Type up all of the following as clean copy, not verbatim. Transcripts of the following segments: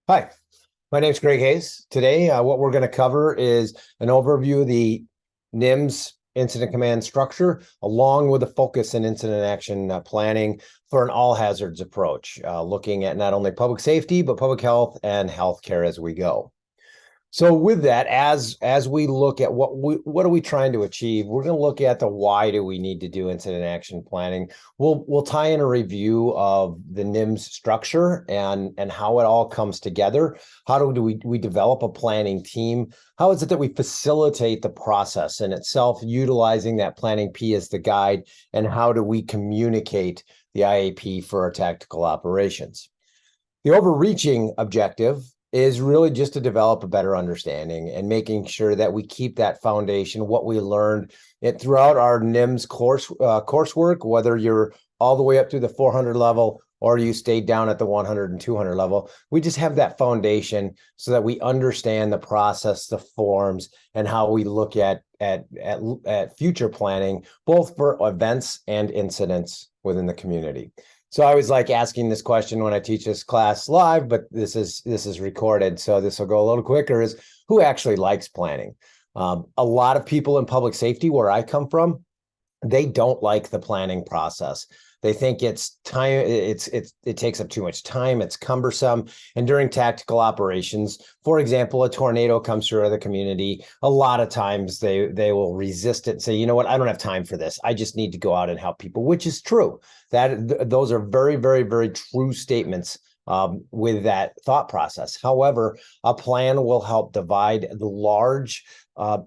Hi, my name's Greg Hayes. Today, what we're going to cover is an overview of the NIMS incident command structure, along with a focus in incident action planning for an all hazards approach, looking at not only public safety, but public health and healthcare as we go. So with that, as we look at what are we trying to achieve, we're going to look at the why do we need to do incident action planning. We'll tie in a review of the NIMS structure and how it all comes together. How do we develop a planning team? How is it that we facilitate the process in itself, utilizing that planning P as the guide? And how do we communicate the IAP for our tactical operations? The overreaching objective is really just to develop a better understanding and making sure that we keep that foundation, what we learned throughout our NIMS coursework, whether you're all the way up to the 400 level or you stayed down at the 100 and 200 level. We just have that foundation so that we understand the process, the forms, and how we look at future planning, both for events and incidents within the community. So I always like asking this question when I teach this class live, but this is recorded, so this will go a little quicker, is who actually likes planning? A lot of people in public safety, where I come from, they don't like the planning process. They think it's time, it takes up too much time, it's cumbersome. And during tactical operations, for example, a tornado comes through the community, a lot of times they will resist it and say, you know what, I don't have time for this. I just need to go out and help people, which is true. Those are very, very, very true statements with that thought process. However, a plan will help divide the large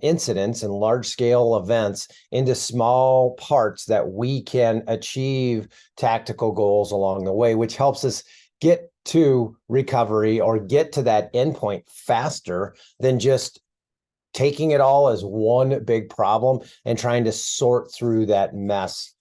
incidents and large scale events into small parts that we can achieve tactical goals along the way, which helps us get to recovery or get to that endpoint faster than just taking it all as one big problem and trying to sort through that mess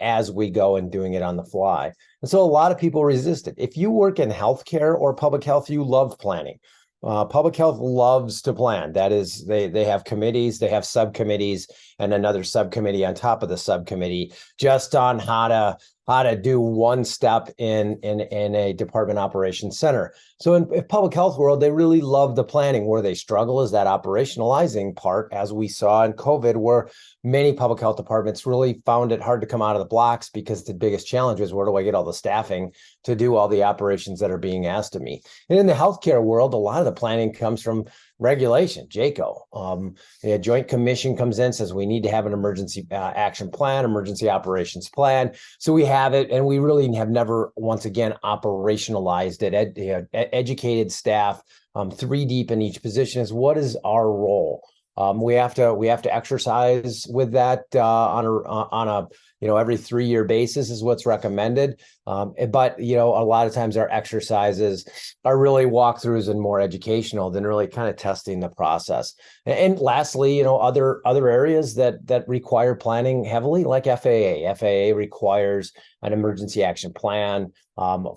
as we go and doing it on the fly. And so a lot of people resist it. If you work in healthcare or public health, you love planning. Public health loves to plan. That is, they have committees, they have subcommittees, and another subcommittee on top of the subcommittee just on how to do one step in a department operations center. So in public health world, they really love the planning. Where they struggle is that operationalizing part, as we saw in COVID, where many public health departments really found it hard to come out of the blocks because the biggest challenge was, where do I get all the staffing to do all the operations that are being asked of me? And in the healthcare world, a lot of the planning comes from regulation, JACO. The Joint Commission comes in, says we need to have an emergency action plan, emergency operations plan. So we have it, and we really have never, once again, operationalized it. Educated staff, 3 deep in each position, is what is our role. We have to exercise with that on a every 3-year basis is what's recommended. But a lot of times our exercises are really walkthroughs and more educational than really kind of testing the process. And lastly, other areas that require planning heavily, like FAA. FAA requires an emergency action plan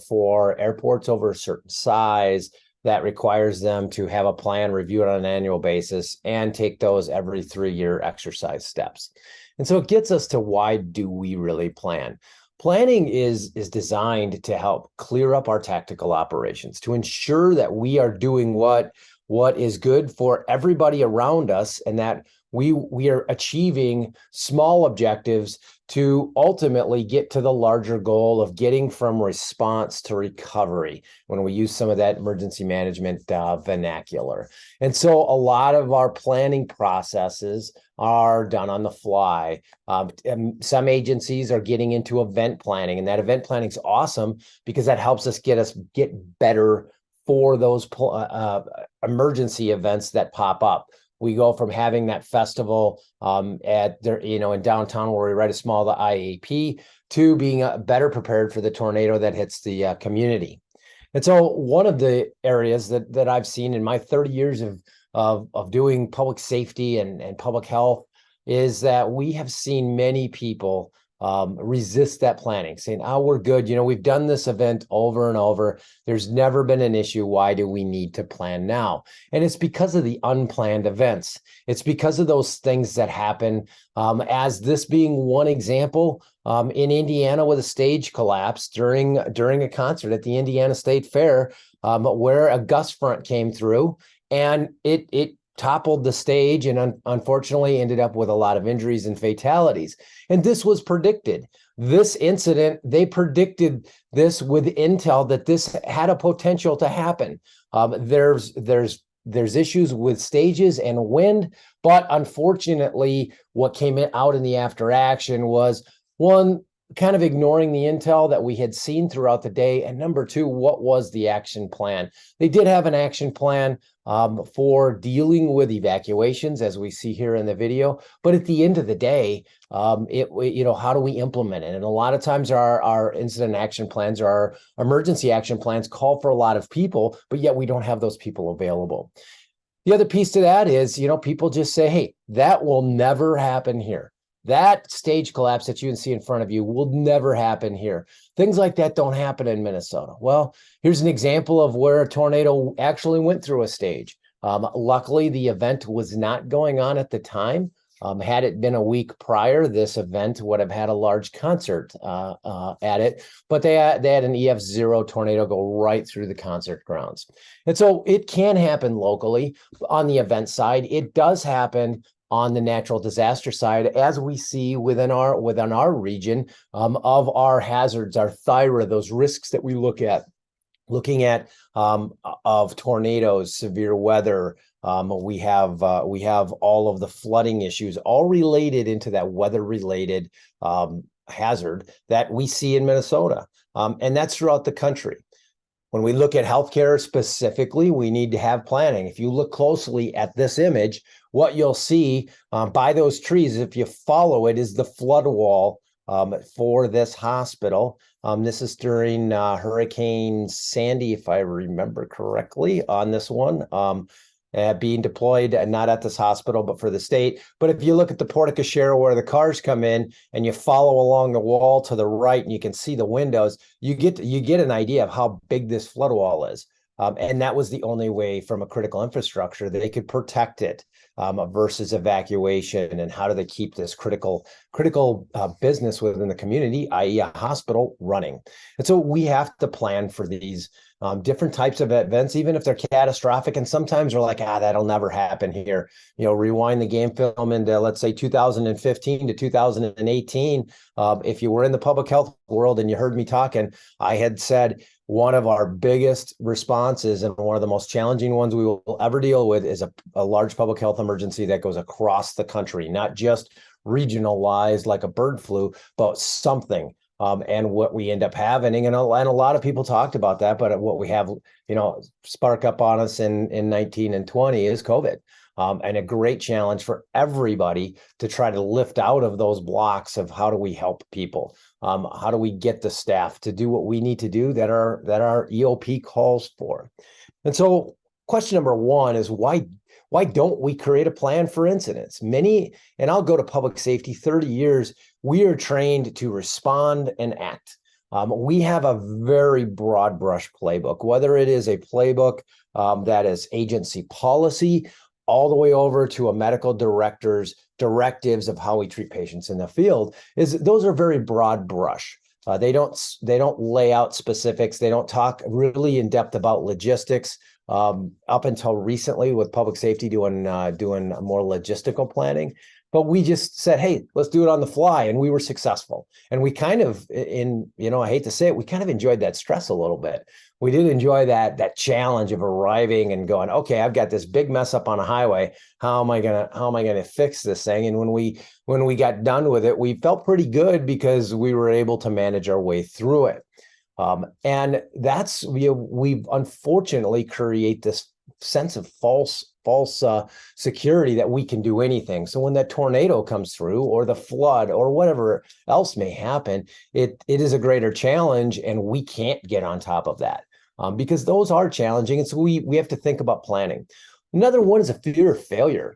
for airports over a certain size. That requires them to have a plan, review it on an annual basis, and take those every 3-year exercise steps. And so it gets us to, why do we really plan? Planning is designed to help clear up our tactical operations, to ensure that we are doing what is good for everybody around us, and that we are achieving small objectives to ultimately get to the larger goal of getting from response to recovery, when we use some of that emergency management vernacular. And so a lot of our planning processes are done on the fly. Some agencies are getting into event planning, and that event planning is awesome because that helps us get better for those emergency events that pop up. We go from having that festival in downtown where we write a small IAP to being better prepared for the tornado that hits the community. And so one of the areas that I've seen in my 30 years of doing public safety and public health is that we have seen many people resist that planning, saying, oh, we're good. We've done this event over and over. There's never been an issue. Why do we need to plan now? And it's because of the unplanned events. It's because of those things that happen, as this being one example, in Indiana with a stage collapse during a concert at the Indiana State Fair, where a gust front came through and it toppled the stage and unfortunately ended up with a lot of injuries and fatalities. And this was predicted. This incident, they predicted this with intel that this had a potential to happen. There's issues with stages and wind, but unfortunately, what came out in the after action was, one, kind of ignoring the intel that we had seen throughout the day, and number two, what was the action plan? They did have an action plan for dealing with evacuations, as we see here in the video, but at the end of the day, how do we implement it? And a lot of times our incident action plans or our emergency action plans call for a lot of people, but yet we don't have those people available. The other piece to that is, people just say, hey, that will never happen here. That stage collapse that you can see in front of you will never happen here. Things like that don't happen in Minnesota. Well, here's an example of where a tornado actually went through a stage. Luckily, the event was not going on at the time. Had it been a week prior, this event would have had a large concert at it, but they had an EF0 tornado go right through the concert grounds. And so it can happen locally on the event side. It does happen on the natural disaster side, as we see within our region, of our hazards, our thyra, those risks that we looking at of tornadoes, severe weather. We have all of the flooding issues, all related into that weather-related hazard that we see in Minnesota, and that's throughout the country. When we look at healthcare specifically, we need to have planning. If you look closely at this image, what you'll see by those trees, if you follow it, is the flood wall for this hospital. This is during Hurricane Sandy, if I remember correctly, on this one. Being deployed, not at this hospital, but for the state. But if you look at the porte cochere where the cars come in and you follow along the wall to the right and you can see the windows, you get an idea of how big this flood wall is. And that was the only way from a critical infrastructure that they could protect it versus evacuation. And how do they keep this critical business within the community, i.e. a hospital, running? And so we have to plan for these different types of events, even if they're catastrophic. And sometimes we're like, that'll never happen here. Rewind the game film into, let's say, 2015 to 2018. If you were in the public health world and you heard me talking, I had said one of our biggest responses and one of the most challenging ones we will ever deal with is a large public health emergency that goes across the country, not just regionalized like a bird flu, but something. And what we end up having, and a lot of people talked about that, but what we have, spark up on us in 19 and 20 is COVID. And a great challenge for everybody to try to lift out of those blocks of how do we help people? How do we get the staff to do what we need to do that our EOP calls for? And so question number one is why don't we create a plan for incidents? And I'll go to public safety, 30 years, we are trained to respond and act. We have a very broad brush playbook, whether it is a playbook that is agency policy, all the way over to a medical director's directives of how we treat patients in the field. Those are very broad brush. They don't lay out specifics. They don't talk really in depth about logistics. Up until recently, with public safety doing more logistical planning, but we just said, hey, let's do it on the fly, and we were successful. And we kind of, I hate to say it, we kind of enjoyed that stress a little bit. We did enjoy that challenge of arriving and going, okay, I've got this big mess up on a highway. How am I gonna fix this thing? And when we got done with it, we felt pretty good because we were able to manage our way through it. And that's we've unfortunately create this sense of false security that we can do anything. So when that tornado comes through, or the flood, or whatever else may happen, it is a greater challenge, and we can't get on top of that because those are challenging. And so we have to think about planning. Another one is a fear of failure,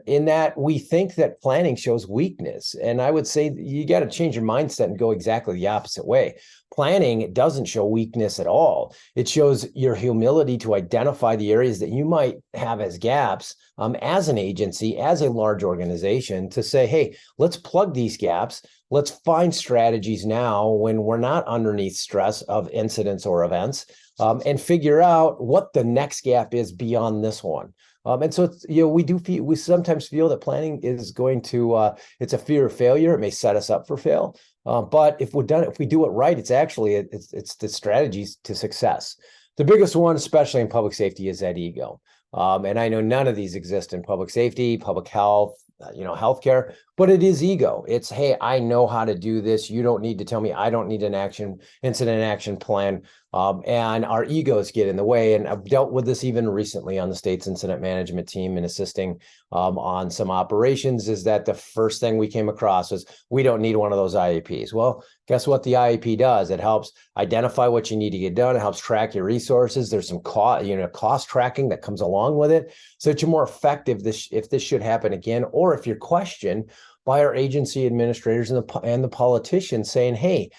in that we think that planning shows weakness. And I would say you got to change your mindset and go exactly the opposite way. Planning doesn't show weakness at all. It shows your humility to identify the areas that you might have as gaps, as an agency, as a large organization, to say, hey, let's plug these gaps. Let's find strategies now when we're not underneath stress of incidents or events, and figure out what the next gap is beyond this one. And so, we sometimes feel that planning is going to, it's a fear of failure. It may set us up for fail. But if we do it right, it's the strategies to success. The biggest one, especially in public safety, is that ego. And I know none of these exist in public safety, public health, healthcare, but it is ego. It's, hey, I know how to do this. You don't need to tell me. I don't need an incident action plan. And our egos get in the way. And I've dealt with this even recently on the state's incident management team and assisting on some operations, is that the first thing we came across was, we don't need one of those IAPs. Well, guess what the IAP does? It helps identify what you need to get done. It helps track your resources. There's some cost tracking that comes along with it, so that you're more effective if this should happen again, or if you're questioned by our agency administrators and the politicians saying, hey,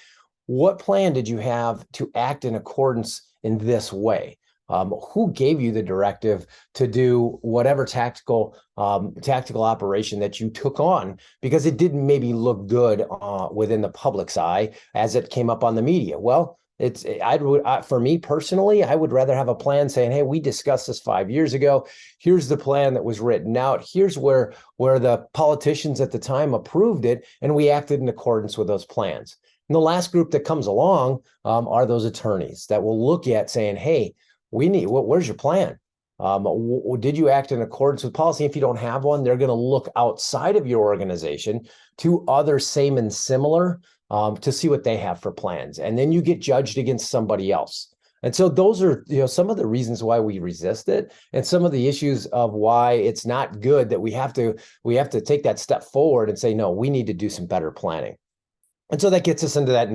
what plan did you have to act in accordance in this way? Who gave you the directive to do whatever tactical operation that you took on, because it didn't maybe look good within the public's eye as it came up on the media? Well, for me personally, I would rather have a plan saying, hey, we discussed this 5 years ago. Here's the plan that was written out. Here's where the politicians at the time approved it, and we acted in accordance with those plans. And the last group that comes along are those attorneys that will look at saying, hey, where's your plan? Did you act in accordance with policy? If you don't have one, they're going to look outside of your organization to other same and similar to see what they have for plans. And then you get judged against somebody else. And so those are some of the reasons why we resist it, and some of the issues of why it's not good, that we have to take that step forward and say, no, we need to do some better planning. And so that gets us into that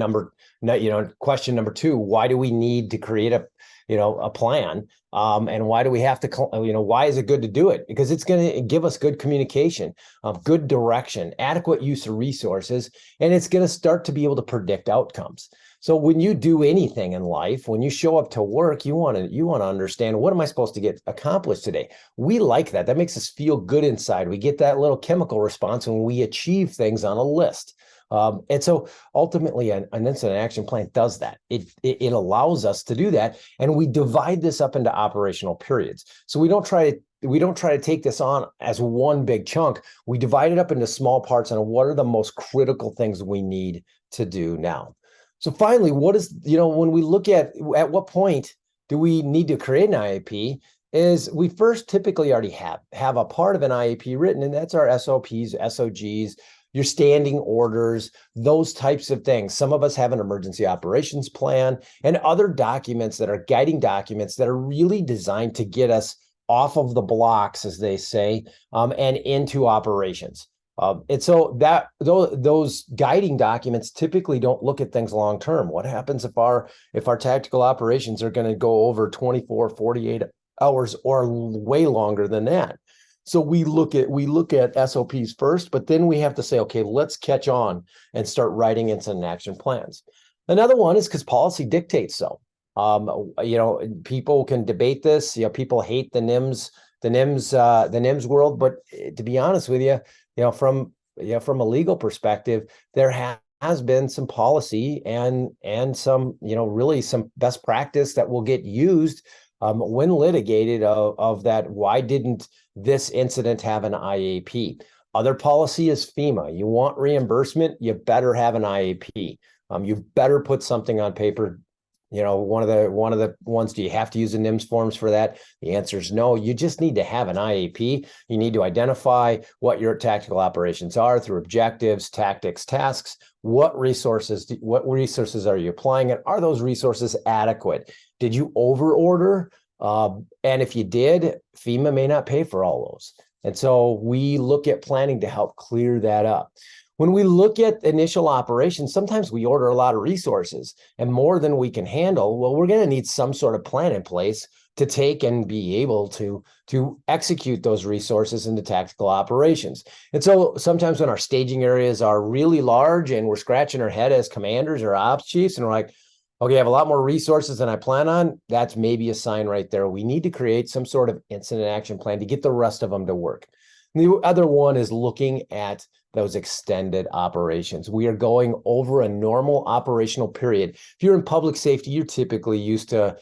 question number 2. Why do we need to create a plan? And why do we have to, why is it good to do it? Because it's going to give us good communication, good direction, adequate use of resources, and it's going to start to be able to predict outcomes. So when you do anything in life, when you show up to work, you want to understand, what am I supposed to get accomplished today? We like that. That makes us feel good inside. We get that little chemical response when we achieve things on a list. And so ultimately an incident action plan does that. It allows us to do that. And we divide this up into operational periods. So we don't try to take this on as one big chunk. We divide it up into small parts on what are the most critical things we need to do now. So finally, when we look at what point do we need to create an IAP, is we first typically already have a part of an IAP written, and that's our SOPs, SOGs, your standing orders, those types of things. Some of us have an emergency operations plan and other documents that are guiding documents that are really designed to get us off of the blocks, as they say, and into operations. And so those guiding documents typically don't look at things long term. What happens if our tactical operations are going to go over 24, 48 hours or way longer than that? So we look at SOPs first, but then we have to say, okay, let's catch on and start writing incident action plans. Another one is because policy dictates so. People can debate this. People hate the NIMS world, but to be honest with you, from a legal perspective, there has been some policy and some really some best practice that will get used when litigated of that. Why didn't this incident have an IAP? Other policy is FEMA. You want reimbursement, you better have an IAP. You better put something on paper. One of the ones, do you have to use the NIMS forms for that? The answer is no. You just need to have an IAP. You need to identify what your tactical operations are through objectives, tactics, tasks. What resources are you applying, and are those resources adequate? Did you over order? And if you did, FEMA may not pay for all those. And so we look at planning to help clear that up. When we look at initial operations, sometimes we order a lot of resources and more than we can handle. Well, we're going to need some sort of plan in place to take and be able to execute those resources into tactical operations. And so sometimes when our staging areas are really large and we're scratching our head as commanders or ops chiefs and we're like, okay, I have a lot more resources than I plan on, that's maybe a sign right there. We need to create some sort of incident action plan to get the rest of them to work. And the other one is looking at those extended operations. We are going over a normal operational period. If you're in public safety, you're typically used to,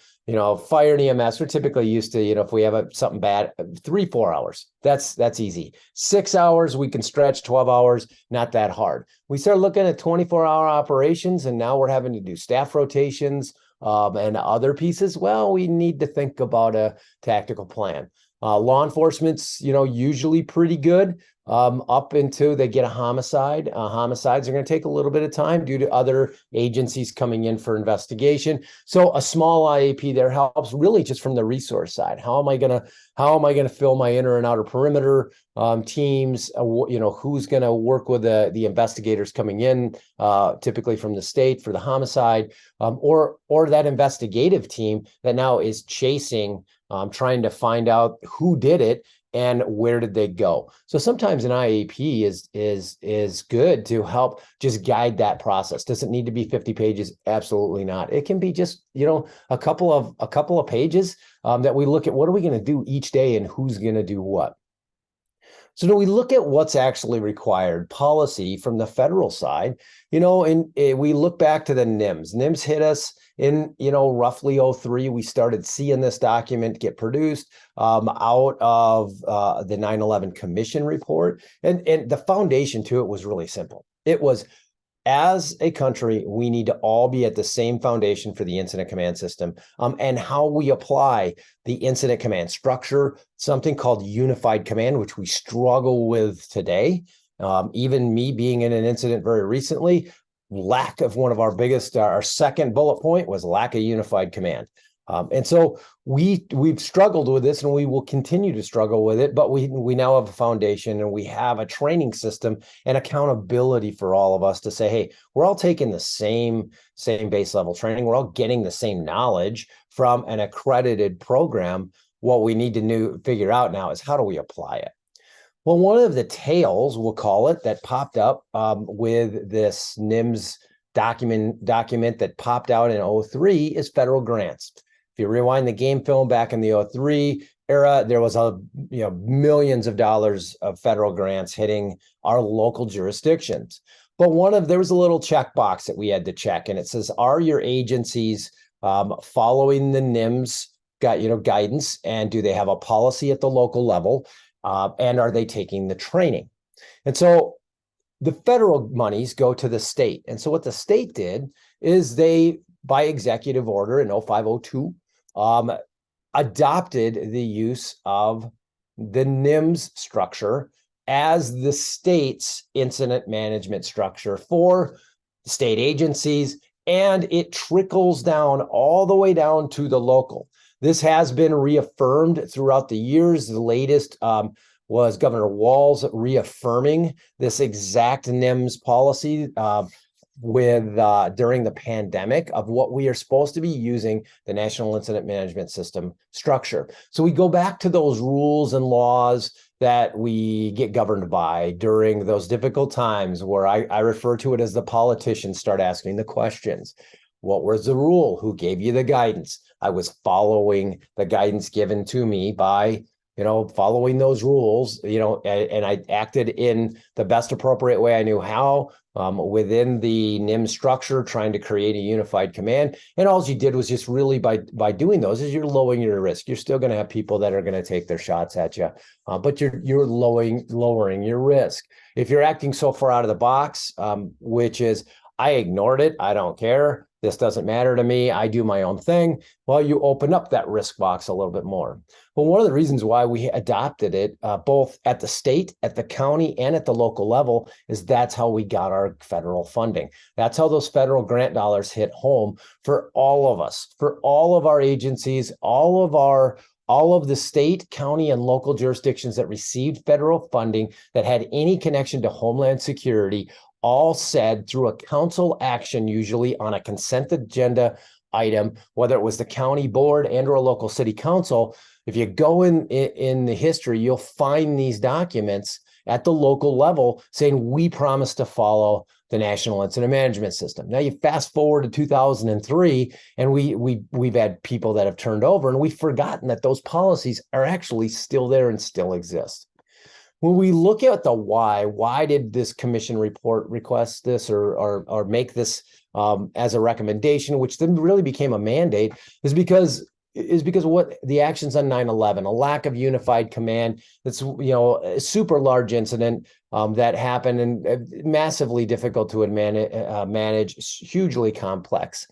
fire and EMS, we're typically used to, if we have something bad, 3-4 hours. That's easy. 6 hours, we can stretch. 12 hours, not that hard. We start looking at 24-hour operations, and now we're having to do staff rotations and other pieces. Well, we need to think about a tactical plan. Law enforcement's, usually pretty good up until they get a homicide. Homicides are going to take a little bit of time due to other agencies coming in for investigation. So a small IAP there helps really just from the resource side. How am I going to fill my inner and outer perimeter teams? Who's going to work with the investigators coming in, typically from the state for the homicide, or that investigative team that now is chasing, trying to find out who did it and where did they go. So sometimes an IAP is good to help just guide that process. Does it need to be 50 pages? Absolutely not. It can be just, a couple of pages that we look at what are we going to do each day and who's going to do what. So do we look at what's actually required policy from the federal side, and we look back to the NIMS. NIMS hit us in, roughly 2003. We started seeing this document get produced out of the 9/11 Commission report. And the foundation to it was really simple. It was, as a country, we need to all be at the same foundation for the incident command system, and how we apply the incident command structure, something called unified command, which we struggle with today. Even me being in an incident very recently, lack of one of our biggest, our second bullet point was lack of unified command. And so we've struggled with this and we will continue to struggle with it, but we now have a foundation and we have a training system and accountability for all of us to say, hey, we're all taking the same base level training. We're all getting the same knowledge from an accredited program. What we need to figure out now is how do we apply it? Well, one of the tails, we'll call it, that popped up with this NIMS document that popped out in 2003 is federal grants. If you rewind the game film back in the 2003 era, there was millions of dollars of federal grants hitting our local jurisdictions. But there was a little checkbox that we had to check, and it says, are your agencies following the NIMS guidance, and do they have a policy at the local level, and are they taking the training? And so the federal monies go to the state. And so what the state did is they, by executive order in 0502, adopted the use of the NIMS structure as the state's incident management structure for state agencies, and it trickles down all the way down to the local. This has been reaffirmed throughout the years. The latest was Governor Walz reaffirming this exact NIMS policy during the pandemic of what we are supposed to be using the National Incident Management System structure. So we go back to those rules and laws that we get governed by during those difficult times where I refer to it as the politicians start asking the questions. What was the rule? Who gave you the guidance? I was following the guidance given to me by following those rules, and I acted in the best appropriate way I knew how, within the NIMS structure, trying to create a unified command. And all you did was just really by doing those is you're lowering your risk. You're still going to have people that are going to take their shots at you, but you're lowering your risk. If you're acting so far out of the box, which is, I ignored it, I don't care, this doesn't matter to me, I do my own thing, well, you open up that risk box a little bit more. But one of the reasons why we adopted it, both at the state, at the county, and at the local level, is that's how we got our federal funding. That's how those federal grant dollars hit home for all of us, for all of our agencies, all of the state, county, and local jurisdictions that received federal funding that had any connection to Homeland Security. all said through a council action, usually on a consent agenda item, whether it was the county board and or a local city council. If you go in the history, you'll find these documents at the local level saying we promise to follow the National Incident Management System. Now you fast forward to 2003, and we've had people that have turned over, and we've forgotten that those policies are actually still there and still exist. When we look at the why did this commission report request this or make this as a recommendation, which then really became a mandate, is because of what the actions on 9/11, a lack of unified command. That's a super large incident that happened and massively difficult to manage, hugely complex.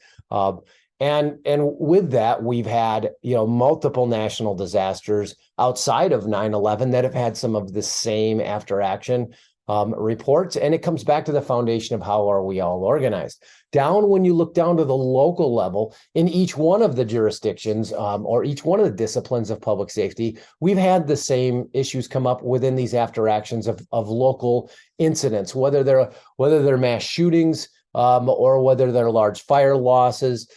And with that, we've had multiple national disasters outside of 9/11 that have had some of the same after action reports. And it comes back to the foundation of how are we all organized. When you look down to the local level, in each one of the jurisdictions or each one of the disciplines of public safety, we've had the same issues come up within these after actions of local incidents, whether they're mass shootings or whether they're large fire losses.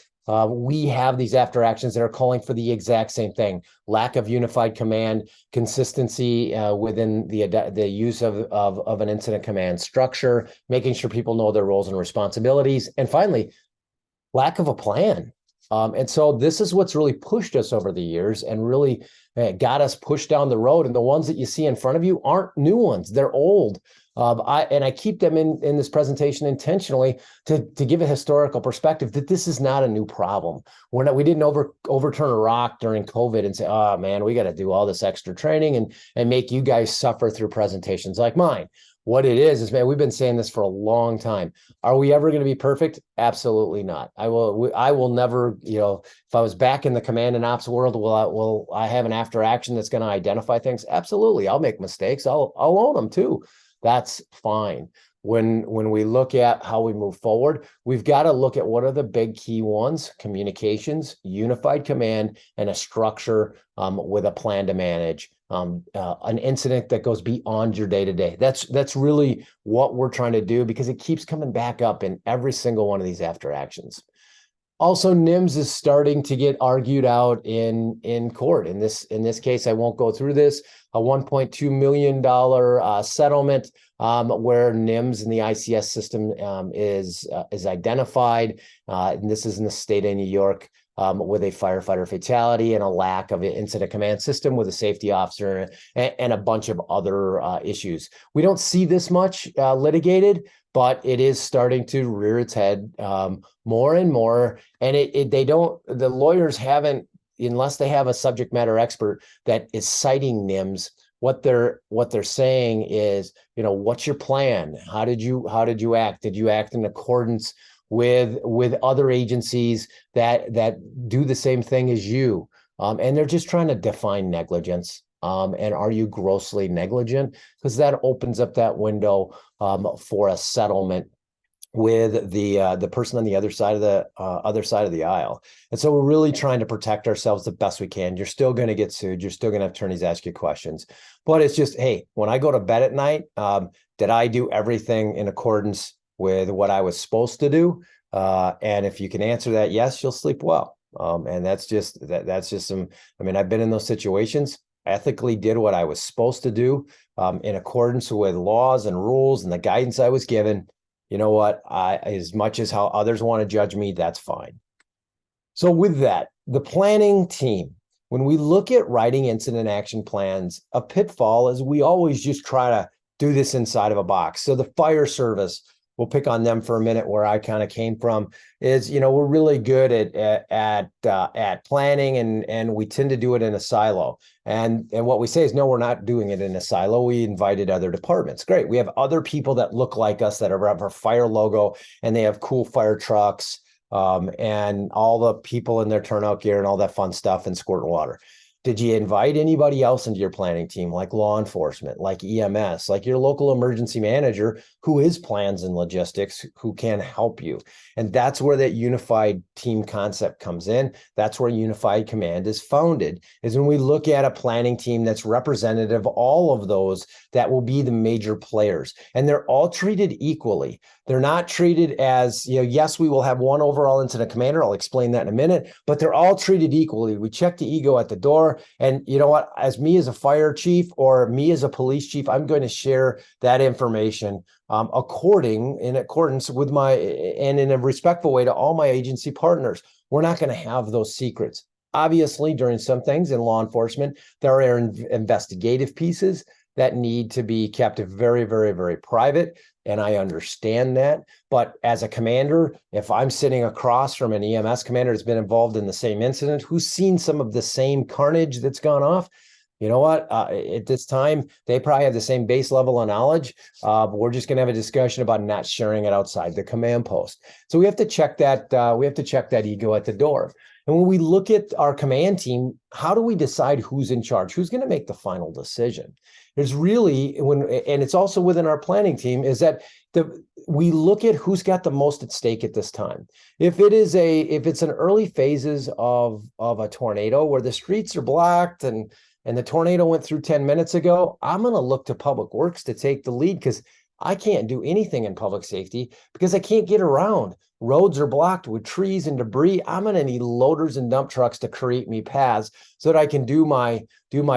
We have these after actions that are calling for the exact same thing: lack of unified command, consistency within the use of an incident command structure, making sure people know their roles and responsibilities, and finally, lack of a plan. And so this is what's really pushed us over the years and really got us pushed down the road. And the ones that you see in front of you aren't new ones; they're old. I keep them in this presentation intentionally to give a historical perspective that this is not a new problem. We didn't overturn a rock during COVID and say, oh man, we got to do all this extra training and make you guys suffer through presentations like mine. What it is, man, we've been saying this for a long time. Are we ever going to be perfect? Absolutely not. I will never, if I was back in the command and ops world, will I have an after action that's going to identify things? Absolutely. I'll make mistakes. I'll own them too. That's fine. When we look at how we move forward, we've got to look at what are the big key ones: communications, unified command, and a structure with a plan to manage an incident that goes beyond your day-to-day. That's really what we're trying to do, because it keeps coming back up in every single one of these after actions. Also, NIMS is starting to get argued out in court. In this case, I won't go through this. A $1.2 million settlement where NIMS and the ICS system is identified. And this is in the state of New York with a firefighter fatality and a lack of an incident command system with a safety officer and a bunch of other issues. We don't see this much litigated, but it is starting to rear its head more and more. And the lawyers haven't, unless they have a subject matter expert that is citing NIMS, what they're saying is, what's your plan? How did you act? Did you act in accordance with other agencies that do the same thing as you? And they're just trying to define negligence. And are you grossly negligent? Because that opens up that window for a settlement with the person on the other side of the aisle. And so we're really trying to protect ourselves the best we can. You're still going to get sued. You're still going to have attorneys ask you questions. But it's just, hey, when I go to bed at night, did I do everything in accordance with what I was supposed to do? And if you can answer that yes, you'll sleep well. And that's just some, I've been in those situations, ethically did what I was supposed to do in accordance with laws and rules and the guidance I was given. You know what? As much as how others want to judge me, that's fine. So with that, the planning team, when we look at writing incident action plans, a pitfall is we always just try to do this inside of a box. So the fire service, we'll pick on them for a minute, where I kind of came from, is, we're really good at planning and we tend to do it in a silo. And what we say is, no, we're not doing it in a silo. We invited other departments. Great. We have other people that look like us that have our fire logo, and they have cool fire trucks and all the people in their turnout gear and all that fun stuff and squirting water. Did you invite anybody else into your planning team, like law enforcement, like EMS, like your local emergency manager, who is plans and logistics, who can help you? And that's where that unified team concept comes in. That's where unified command is founded, is when we look at a planning team that's representative of all of those that will be the major players. And they're all treated equally. They're not treated as, yes, we will have one overall incident commander. I'll explain that in a minute, but they're all treated equally. We check the ego at the door. And you know what, as me as a fire chief or me as a police chief, I'm going to share that information in accordance with and in a respectful way to all my agency partners. We're not going to have those secrets. Obviously, during some things in law enforcement, there are investigative pieces that need to be kept very, very, very private. And I understand that. But as a commander, if I'm sitting across from an EMS commander that's been involved in the same incident, who's seen some of the same carnage that's gone off, you know what? At this time, they probably have the same base level of knowledge. We're just going to have a discussion about not sharing it outside the command post. So we have to check that. We have to check that ego at the door. And when we look at our command team, how do we decide who's in charge? Who's going to make the final decision? There's really, and it's also within our planning team, is that we look at who's got the most at stake at this time. If it's an early phases of a tornado where the streets are blocked and the tornado went through 10 minutes ago, I'm going to look to Public Works to take the lead, because I can't do anything in public safety because I can't get around. Roads are blocked with trees and debris. I'm going to need loaders and dump trucks to create me paths so that I can do my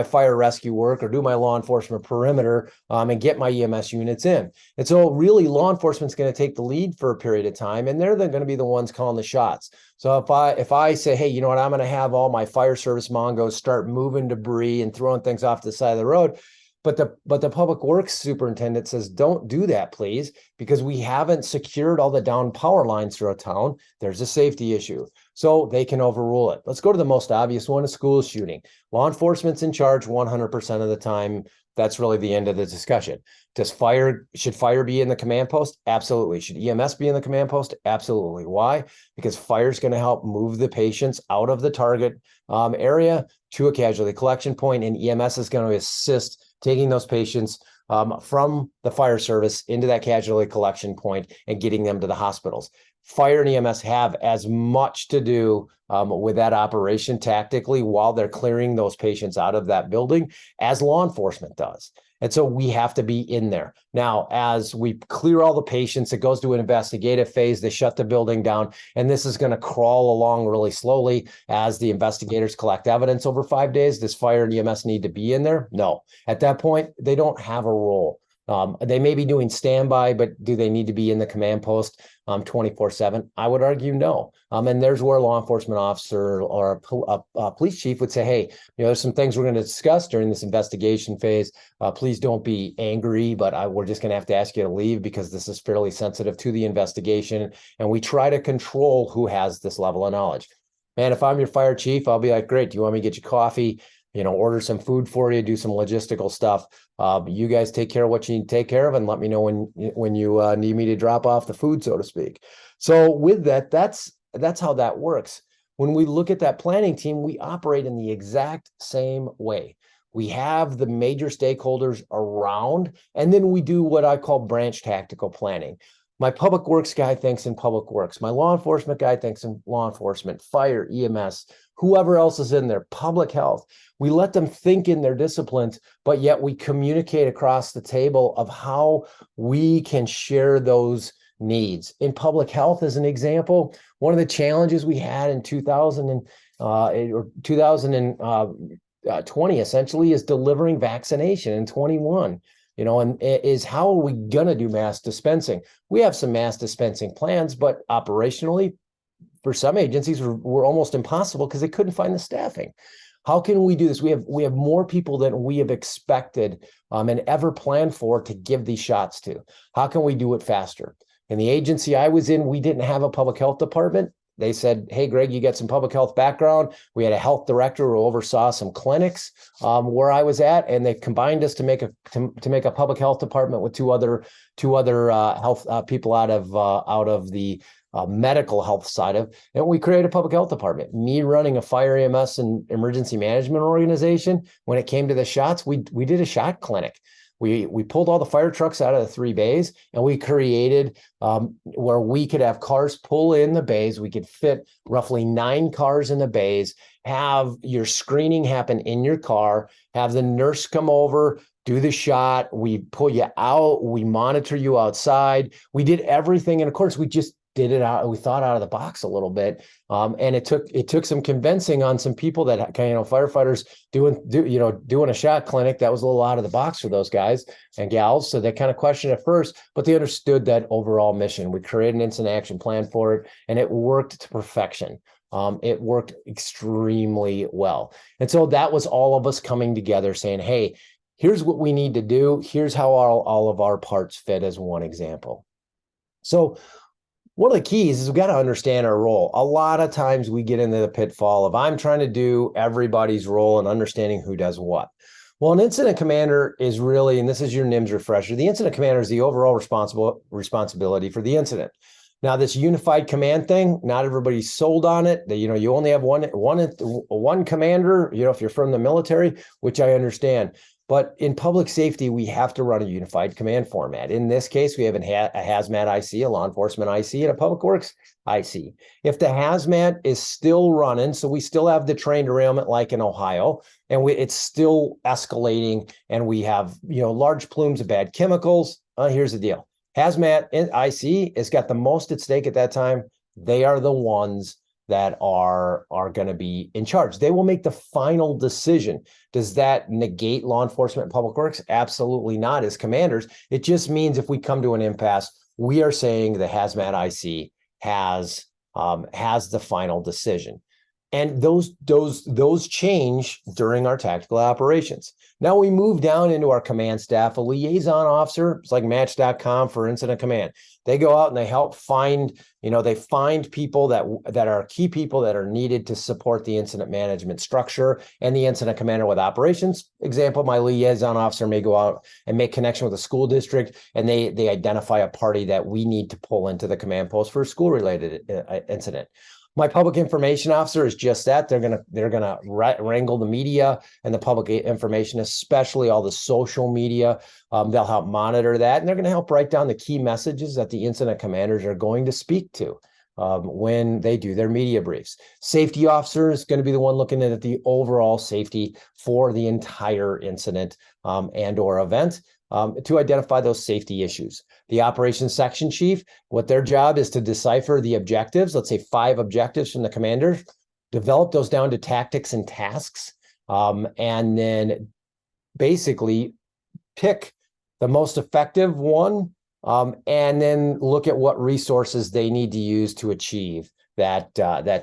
fire rescue work or do my law enforcement perimeter and get my EMS units in. And so really law enforcement's going to take the lead for a period of time, and they're going to be the ones calling the shots. So if I say, hey, you know what, I'm going to have all my fire service Mongos start moving debris and throwing things off the side of the road, but the public works superintendent says, don't do that, please, because we haven't secured all the down power lines through a town. There's a safety issue. So they can overrule it. Let's go to the most obvious one, a school shooting. Law enforcement's in charge 100% of the time. That's really the end of the discussion. Should fire be in the command post? Absolutely. Should EMS be in the command post? Absolutely. Why? Because fire is going to help move the patients out of the target area to a casualty collection point, and EMS is going to assist taking those patients from the fire service into that casualty collection point and getting them to the hospitals. Fire and EMS have as much to do with that operation tactically while they're clearing those patients out of that building as law enforcement does. And so we have to be in there. Now, as we clear all the patients, it goes to an investigative phase. They shut the building down, and this is going to crawl along really slowly as the investigators collect evidence over 5 days. Does fire and EMS need to be in there? No. At that point, they don't have a role. They may be doing standby, but do they need to be in the command post 24/7? I would argue no. And there's where a law enforcement officer or a police chief would say, hey, there's some things we're going to discuss during this investigation phase. Please don't be angry, but we're just going to have to ask you to leave because this is fairly sensitive to the investigation. And we try to control who has this level of knowledge. Man, if I'm your fire chief, I'll be like, great. Do you want me to get you coffee? Order some food for you, do some logistical stuff. You guys take care of what you need to take care of and let me know when you need me to drop off the food, so to speak. So with that, that's how that works. When we look at that planning team, we operate in the exact same way. We have the major stakeholders around, and then we do what I call branch tactical planning. My public works guy thinks in public works. My law enforcement guy thinks in law enforcement, fire, EMS, whoever else is in there, public health. We let them think in their disciplines, but yet we communicate across the table of how we can share those needs. In public health, as an example, one of the challenges we had in 2020 essentially is delivering vaccination in 21. And is how are we going to do mass dispensing? We have some mass dispensing plans, but operationally, for some agencies, were almost impossible because they couldn't find the staffing. How can we do this? We have more people than we have expected and ever planned for to give these shots to. How can we do it faster? In the agency I was in, we didn't have a public health department. They said, hey, Greg, you got some public health background. We had a health director who oversaw some clinics where I was at, and they combined us to make a public health department with two other health people out of the medical health side of, and we created a public health department. Me running a fire EMS and emergency management organization. When it came to the shots, we did a shot clinic. We pulled all the fire trucks out of the 3 bays, and we created where we could have cars pull in the bays. We could fit roughly 9 cars in the bays, have your screening happen in your car, have the nurse come over, do the shot. We pull you out. We monitor you outside. We did everything. And of course, we just did it out. We thought out of the box a little bit. And it took some convincing on some people that, firefighters doing a shot clinic. That was a little out of the box for those guys and gals. So they kind of questioned at first, but they understood that overall mission. We created an incident action plan for it, and it worked to perfection. It worked extremely well. And so that was all of us coming together saying, hey, here's what we need to do. Here's how all of our parts fit, as one example. So one of the keys is we've got to understand our role. A lot of times we get into the pitfall of I'm trying to do everybody's role and understanding who does what. Well, an incident commander is really, and this is your NIMS refresher, the incident commander is the overall responsibility for the incident. Now, this unified command thing, not everybody's sold on it. You only have one commander, if you're from the military, which I understand. But in public safety, we have to run a unified command format. In this case, we have a hazmat IC, a law enforcement IC, and a public works IC. If the hazmat is still running, so we still have the train derailment like in Ohio, and it's still escalating, and we have large plumes of bad chemicals. Here's the deal. Hazmat IC has got the most at stake at that time. They are the ones that are going to be in charge. They will make the final decision. Does that negate law enforcement and public works? Absolutely not. As commanders, it just means if we come to an impasse, we are saying the hazmat IC has the final decision. And those change during our tactical operations. Now we move down into our command staff, a liaison officer. It's like Match.com for incident command. They go out and they help find, they find people that are key people that are needed to support the incident management structure and the incident commander with operations. Example, my liaison officer may go out and make connection with a school district, and they identify a party that we need to pull into the command post for a school-related incident. My public information officer is just that. They're gonna wrangle the media and the public information, especially all the social media. They'll help monitor that, and they're going to help write down the key messages that the incident commanders are going to speak to when they do their media briefs. Safety officer is going to be the one looking at the overall safety for the entire incident and/or event to identify those safety issues. The operations section chief, what their job is to decipher the objectives, let's say 5 objectives from the commanders, develop those down to tactics and tasks, and then basically pick the most effective one, and then look at what resources they need to use to achieve that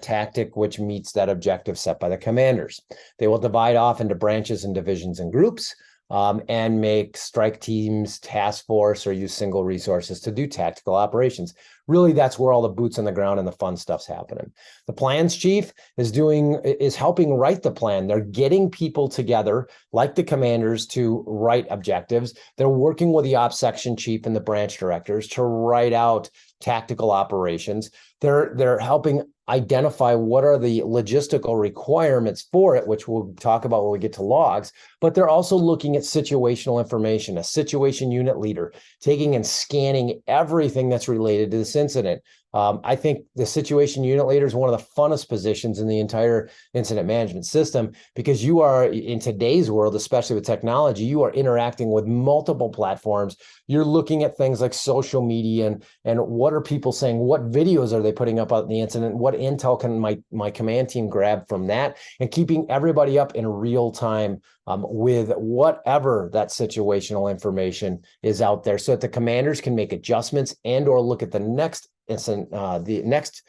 tactic which meets that objective set by the commanders. They will divide off into branches and divisions and groups, and make strike teams, task force, or use single resources to do tactical operations. Really, that's where all the boots on the ground and the fun stuff's happening. The plans chief is helping write the plan. They're getting people together, like the commanders, to write objectives. They're working with the ops section chief and the branch directors to write out tactical operations. They're helping identify what are the logistical requirements for it, which we'll talk about when we get to logs, but they're also looking at situational information, a situation unit leader, taking and scanning everything that's related to this incident. I think the situation unit leader is one of the funnest positions in the entire incident management system, because you are, in today's world, especially with technology, you are interacting with multiple platforms. You're looking at things like social media and what are people saying, what videos are they putting up on the incident, what intel can my command team grab from that, and keeping everybody up in real time with whatever that situational information is out there, so that the commanders can make adjustments and/or look at the next incident, the next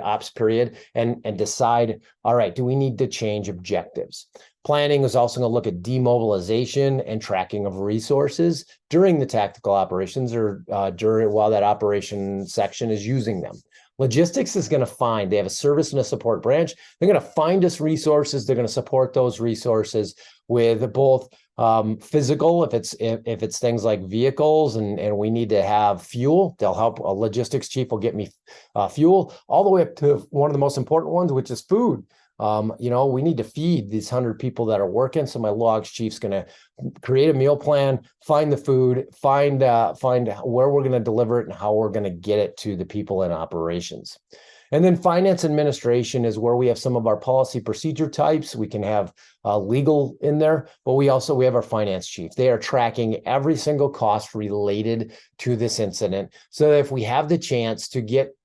ops period, and decide, all right, do we need to change objectives? Planning is also going to look at demobilization and tracking of resources during the tactical operations or while that operation section is using them. Logistics is going to they have a service and a support branch. They're going to find us resources. They're going to support those resources with both physical, if it's things like vehicles and we need to have fuel, they'll help. A logistics chief will get me fuel, all the way up to one of the most important ones, which is food. We need to feed these 100 people that are working. So my logs chief's going to create a meal plan, find the food, find where we're going to deliver it and how we're going to get it to the people in operations. And then finance administration is where we have some of our policy procedure types. We can have legal in there, but we have our finance chief. They are tracking every single cost related to this incident. So that if we have the chance to get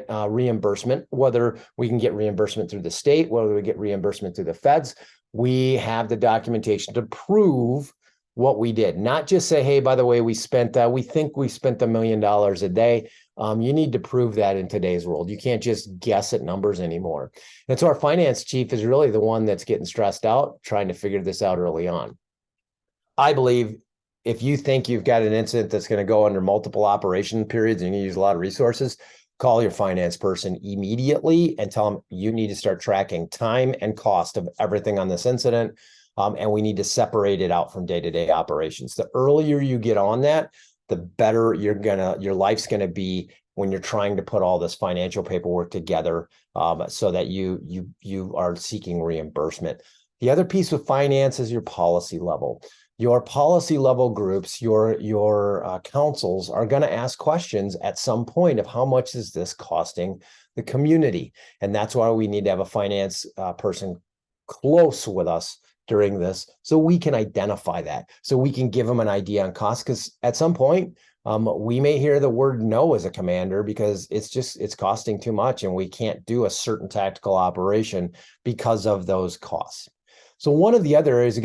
reimbursement, whether we can get reimbursement through the state, whether we get reimbursement through the feds, we have the documentation to prove what we did. Not just say, hey, by the way, we think we spent $1 million a day. You need to prove that in today's world. You can't just guess at numbers anymore. And so our finance chief is really the one that's getting stressed out, trying to figure this out early on. I believe if you think you've got an incident that's going to go under multiple operation periods and you use a lot of resources, call your finance person immediately and tell them you need to start tracking time and cost of everything on this incident. And we need to separate it out from day-to-day operations. The earlier you get on that, the better your life's gonna be when you're trying to put all this financial paperwork together, so that you are seeking reimbursement. The other piece with finance is your policy level. Your policy level groups, your councils are going to ask questions at some point of how much is this costing the community, and that's why we need to have a finance person close with us during this, so we can identify that, so we can give them an idea on cost. Because at some point, we may hear the word no as a commander because it's costing too much, and we can't do a certain tactical operation because of those costs. So one of the other areas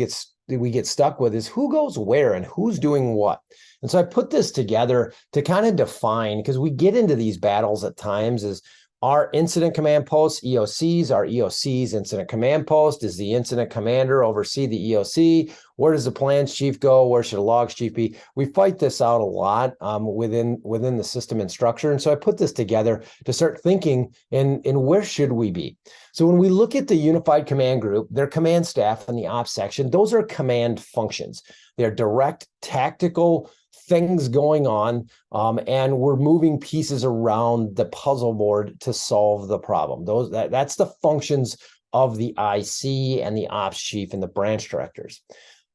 we get stuck with is who goes where and who's doing what. And so I put this together to kind of define, because we get into these battles at times, is our incident command posts, EOCs, our EOCs, incident command post. Does the incident commander oversee the EOC? Where does the plans chief go? Where should a logs chief be? We fight this out a lot within the system and structure. And so I put this together to start thinking in where should we be? So when we look at the unified command group, their command staff and the ops section, those are command functions. They're direct tactical things going on, and we're moving pieces around the puzzle board to solve the problem. That's the functions of the IC and the ops chief and the branch directors.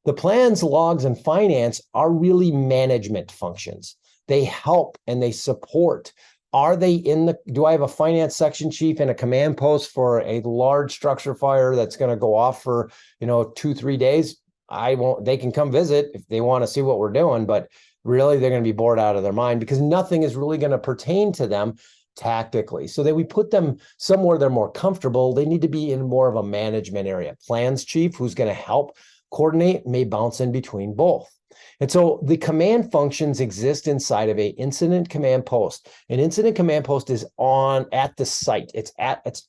The plans, logs, and finance are really management functions. They help and they support. Do I have a finance section chief and a command post for a large structure fire that's going to go off for 2-3 days? They can come visit if they want to see what we're doing, but really they're going to be bored out of their mind because nothing is really going to pertain to them tactically. So that we put them somewhere they're more comfortable. They need to be in more of a management area. Plans chief, who's going to help coordinate, may bounce in between both. And so the command functions exist inside of a incident command post. An incident command post is at the site. It's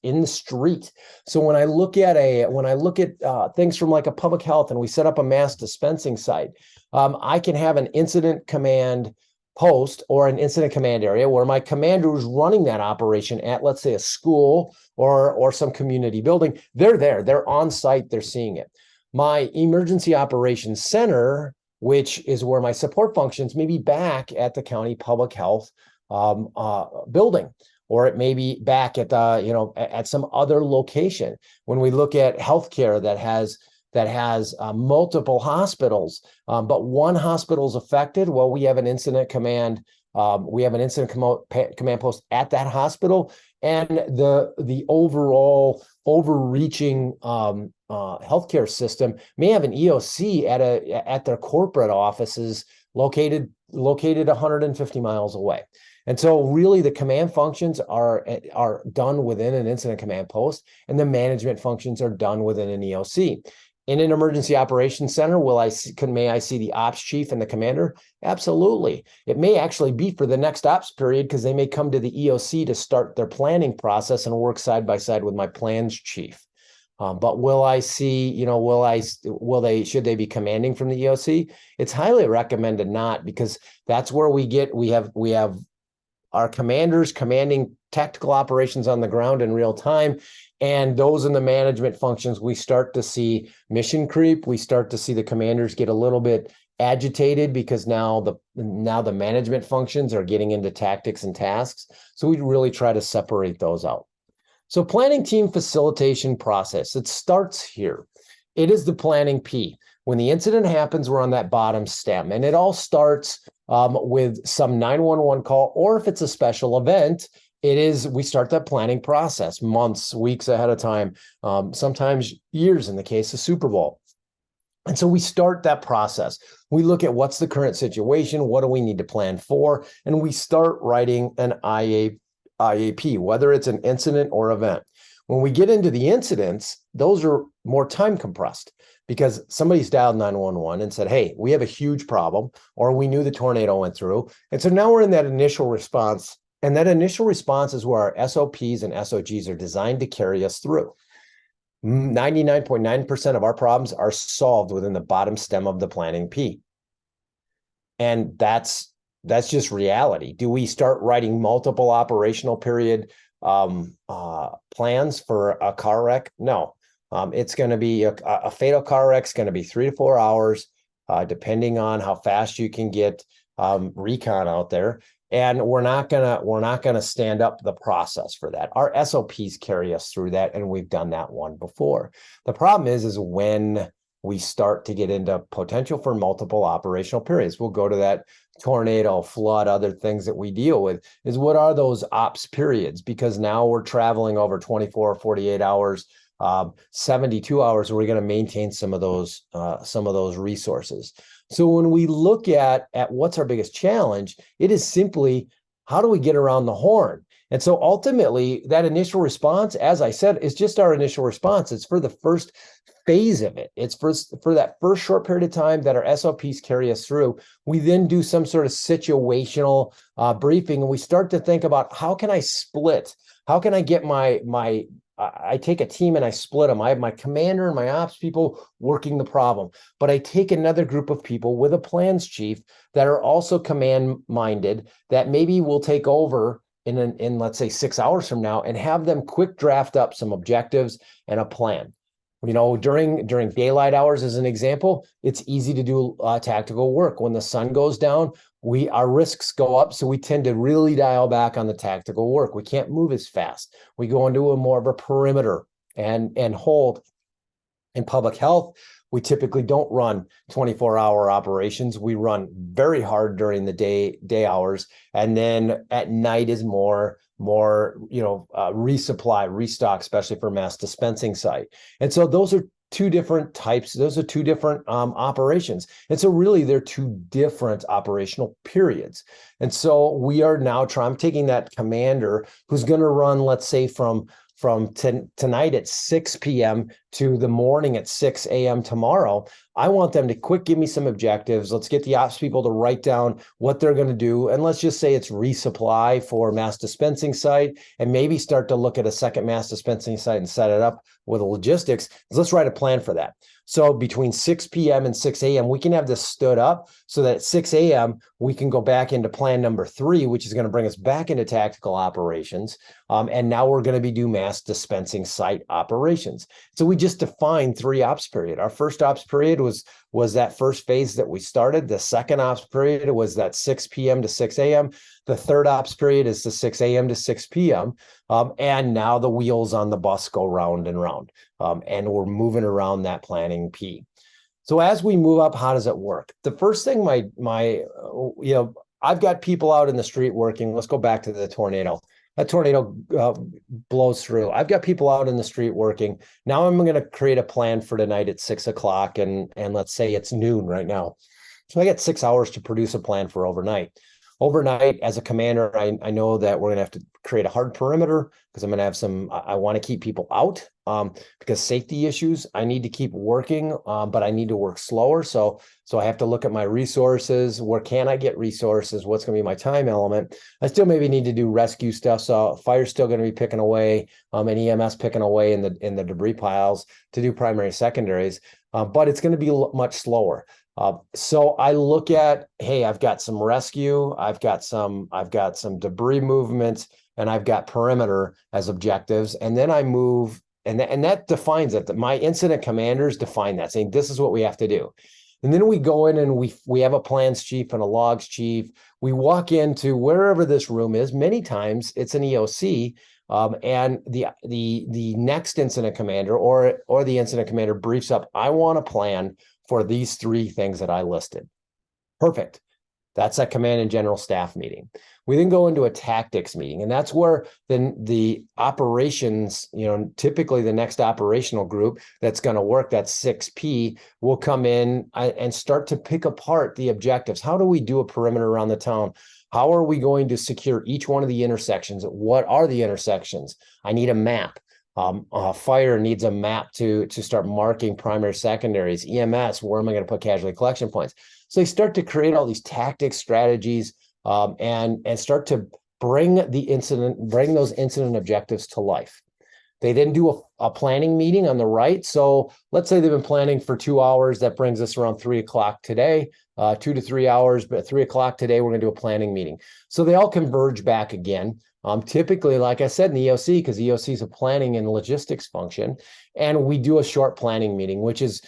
in the street. So when I look at things from like a public health and we set up a mass dispensing site, I can have an incident command post or an incident command area where my commander who's running that operation at, let's say, a school or some community building. They're there. They're on site. They're seeing it. My emergency operations center, which is where my support functions, may be back at the county public health building, or it may be back at at some other location. When we look at healthcare that has multiple hospitals, but one hospital is affected, well, we have an incident command. We have an incident command post at that hospital, and the overall overreaching healthcare system may have an EOC at their corporate offices located 150 miles away. And so really the command functions are done within an incident command post, and the management functions are done within an EOC. In an emergency operations center, may I see the ops chief and the commander? Absolutely. It may actually be for the next ops period because they may come to the EOC to start their planning process and work side by side with my plans chief. But will I see, should they be commanding from the EOC? It's highly recommended not, because that's where we have our commanders commanding tactical operations on the ground in real time. And those in the management functions, we start to see mission creep. We start to see the commanders get a little bit agitated because now the management functions are getting into tactics and tasks. So we really try to separate those out. So planning team facilitation process, it starts here. It is the planning P. When the incident happens, we're on that bottom stem, and it all starts with some 911 call, or if it's a special event, we start that planning process months, weeks ahead of time, sometimes years in the case of Super Bowl. And so we start that process. We look at what's the current situation, what do we need to plan for, and we start writing an IAP, whether it's an incident or event. When we get into the incidents, those are more time compressed because somebody's dialed 911 and said, hey, we have a huge problem, or we knew the tornado went through. And so now we're in that initial response. And that initial response is where our SOPs and SOGs are designed to carry us through. 99.9% of our problems are solved within the bottom stem of the planning P. And that's just reality. Do we start writing multiple operational period plans for a car wreck? No. It's going to be a fatal car wreck is going to be 3 to 4 hours, depending on how fast you can get recon out there. And we're not gonna stand up the process for that. Our SOPs carry us through that, and we've done that one before. The problem is when we start to get into potential for multiple operational periods. We'll go to that tornado, flood, other things that we deal with, is what are those ops periods? Because now we're traveling over 24, 48 hours, 72 hours, we're going to maintain some of those resources. So when we look at what's our biggest challenge, it is simply, how do we get around the horn? And so ultimately, that initial response, as I said, is just our initial response. It's for the first phase of it. It's for that first short period of time that our SOPs carry us through. We then do some sort of situational briefing, and we start to think about, how can I split? How can I get I take a team and I split them. I have my commander and my ops people working the problem, but I take another group of people with a plans chief that are also command minded, that maybe will take over in let's say 6 hours from now, and have them quick draft up some objectives and a plan. You know, during daylight hours, as an example, it's easy to do tactical work. When the sun goes down, our risks go up, so we tend to really dial back on the tactical work. We can't move as fast. We go into a more of a perimeter and hold. In public health, we typically don't run 24-hour operations. We run very hard during the day hours, and then at night is more resupply, restock, especially for mass dispensing site. And so those are two different types. Those are two different operations. And so really they're two different operational periods. And so we are now taking that commander who's going to run, let's say from tonight at 6 p.m. to the morning at 6 a.m. tomorrow. I want them to quick give me some objectives. Let's get the ops people to write down what they're going to do. And let's just say it's resupply for mass dispensing site, and maybe start to look at a second mass dispensing site and set it up with logistics. Let's write a plan for that. So between 6 p.m. and 6 a.m., we can have this stood up so that at 6 a.m., we can go back into plan number 3, which is going to bring us back into tactical operations. And now we're going to be doing mass dispensing site operations. So we just defined 3 ops period. Our first ops period was that first phase that we started. The second ops period was that 6 p.m. to 6 a.m. The third ops period is the 6 a.m. to 6 p.m. And now the wheels on the bus go round and round. And we're moving around that planning P. So as we move up, how does it work? The first thing I've got people out in the street working. Let's go back to the tornado. That tornado blows through. I've got people out in the street working. Now I'm going to create a plan for tonight at 6 o'clock, and let's say it's noon right now. So I got 6 hours to produce a plan for overnight. Overnight, as a commander, I know that we're going to have to create a hard perimeter, because I'm going to have I want to keep people out because safety issues. I need to keep working, but I need to work slower. So I have to look at my resources. Where can I get resources? What's going to be my time element? I still maybe need to do rescue stuff. So fire's still going to be picking away, and EMS picking away in the debris piles to do primary secondaries, but it's going to be much slower. So I look at, hey, I've got some rescue, I've got some debris movements, and I've got perimeter as objectives. And then I move And that defines it. My incident commanders define that, saying this is what we have to do. And then we go in and we have a plans chief and a logs chief. We walk into wherever this room is. Many times it's an EOC, and the next incident commander or the incident commander briefs up, I want a plan for these 3 things that I listed. Perfect. That's a command and general staff meeting. We then go into a tactics meeting, and that's where then the operations, typically the next operational group that's going to work, that's 6P, will come in and start to pick apart the objectives. How do we do a perimeter around the town? How are we going to secure each one of the intersections? What are the intersections? I need a map. Fire needs a map to start marking primary, secondaries. EMS, where am I going to put casualty collection points? So they start to create all these tactics, strategies, and start to bring those incident objectives to life. They then do a planning meeting on the right. So let's say they've been planning for 2 hours. That brings us around 3 o'clock today, 2 to 3 hours, but 3 o'clock today, we're going to do a planning meeting. So they all converge back again. Typically, like I said, in the EOC, because EOC is a planning and logistics function, and we do a short planning meeting, which is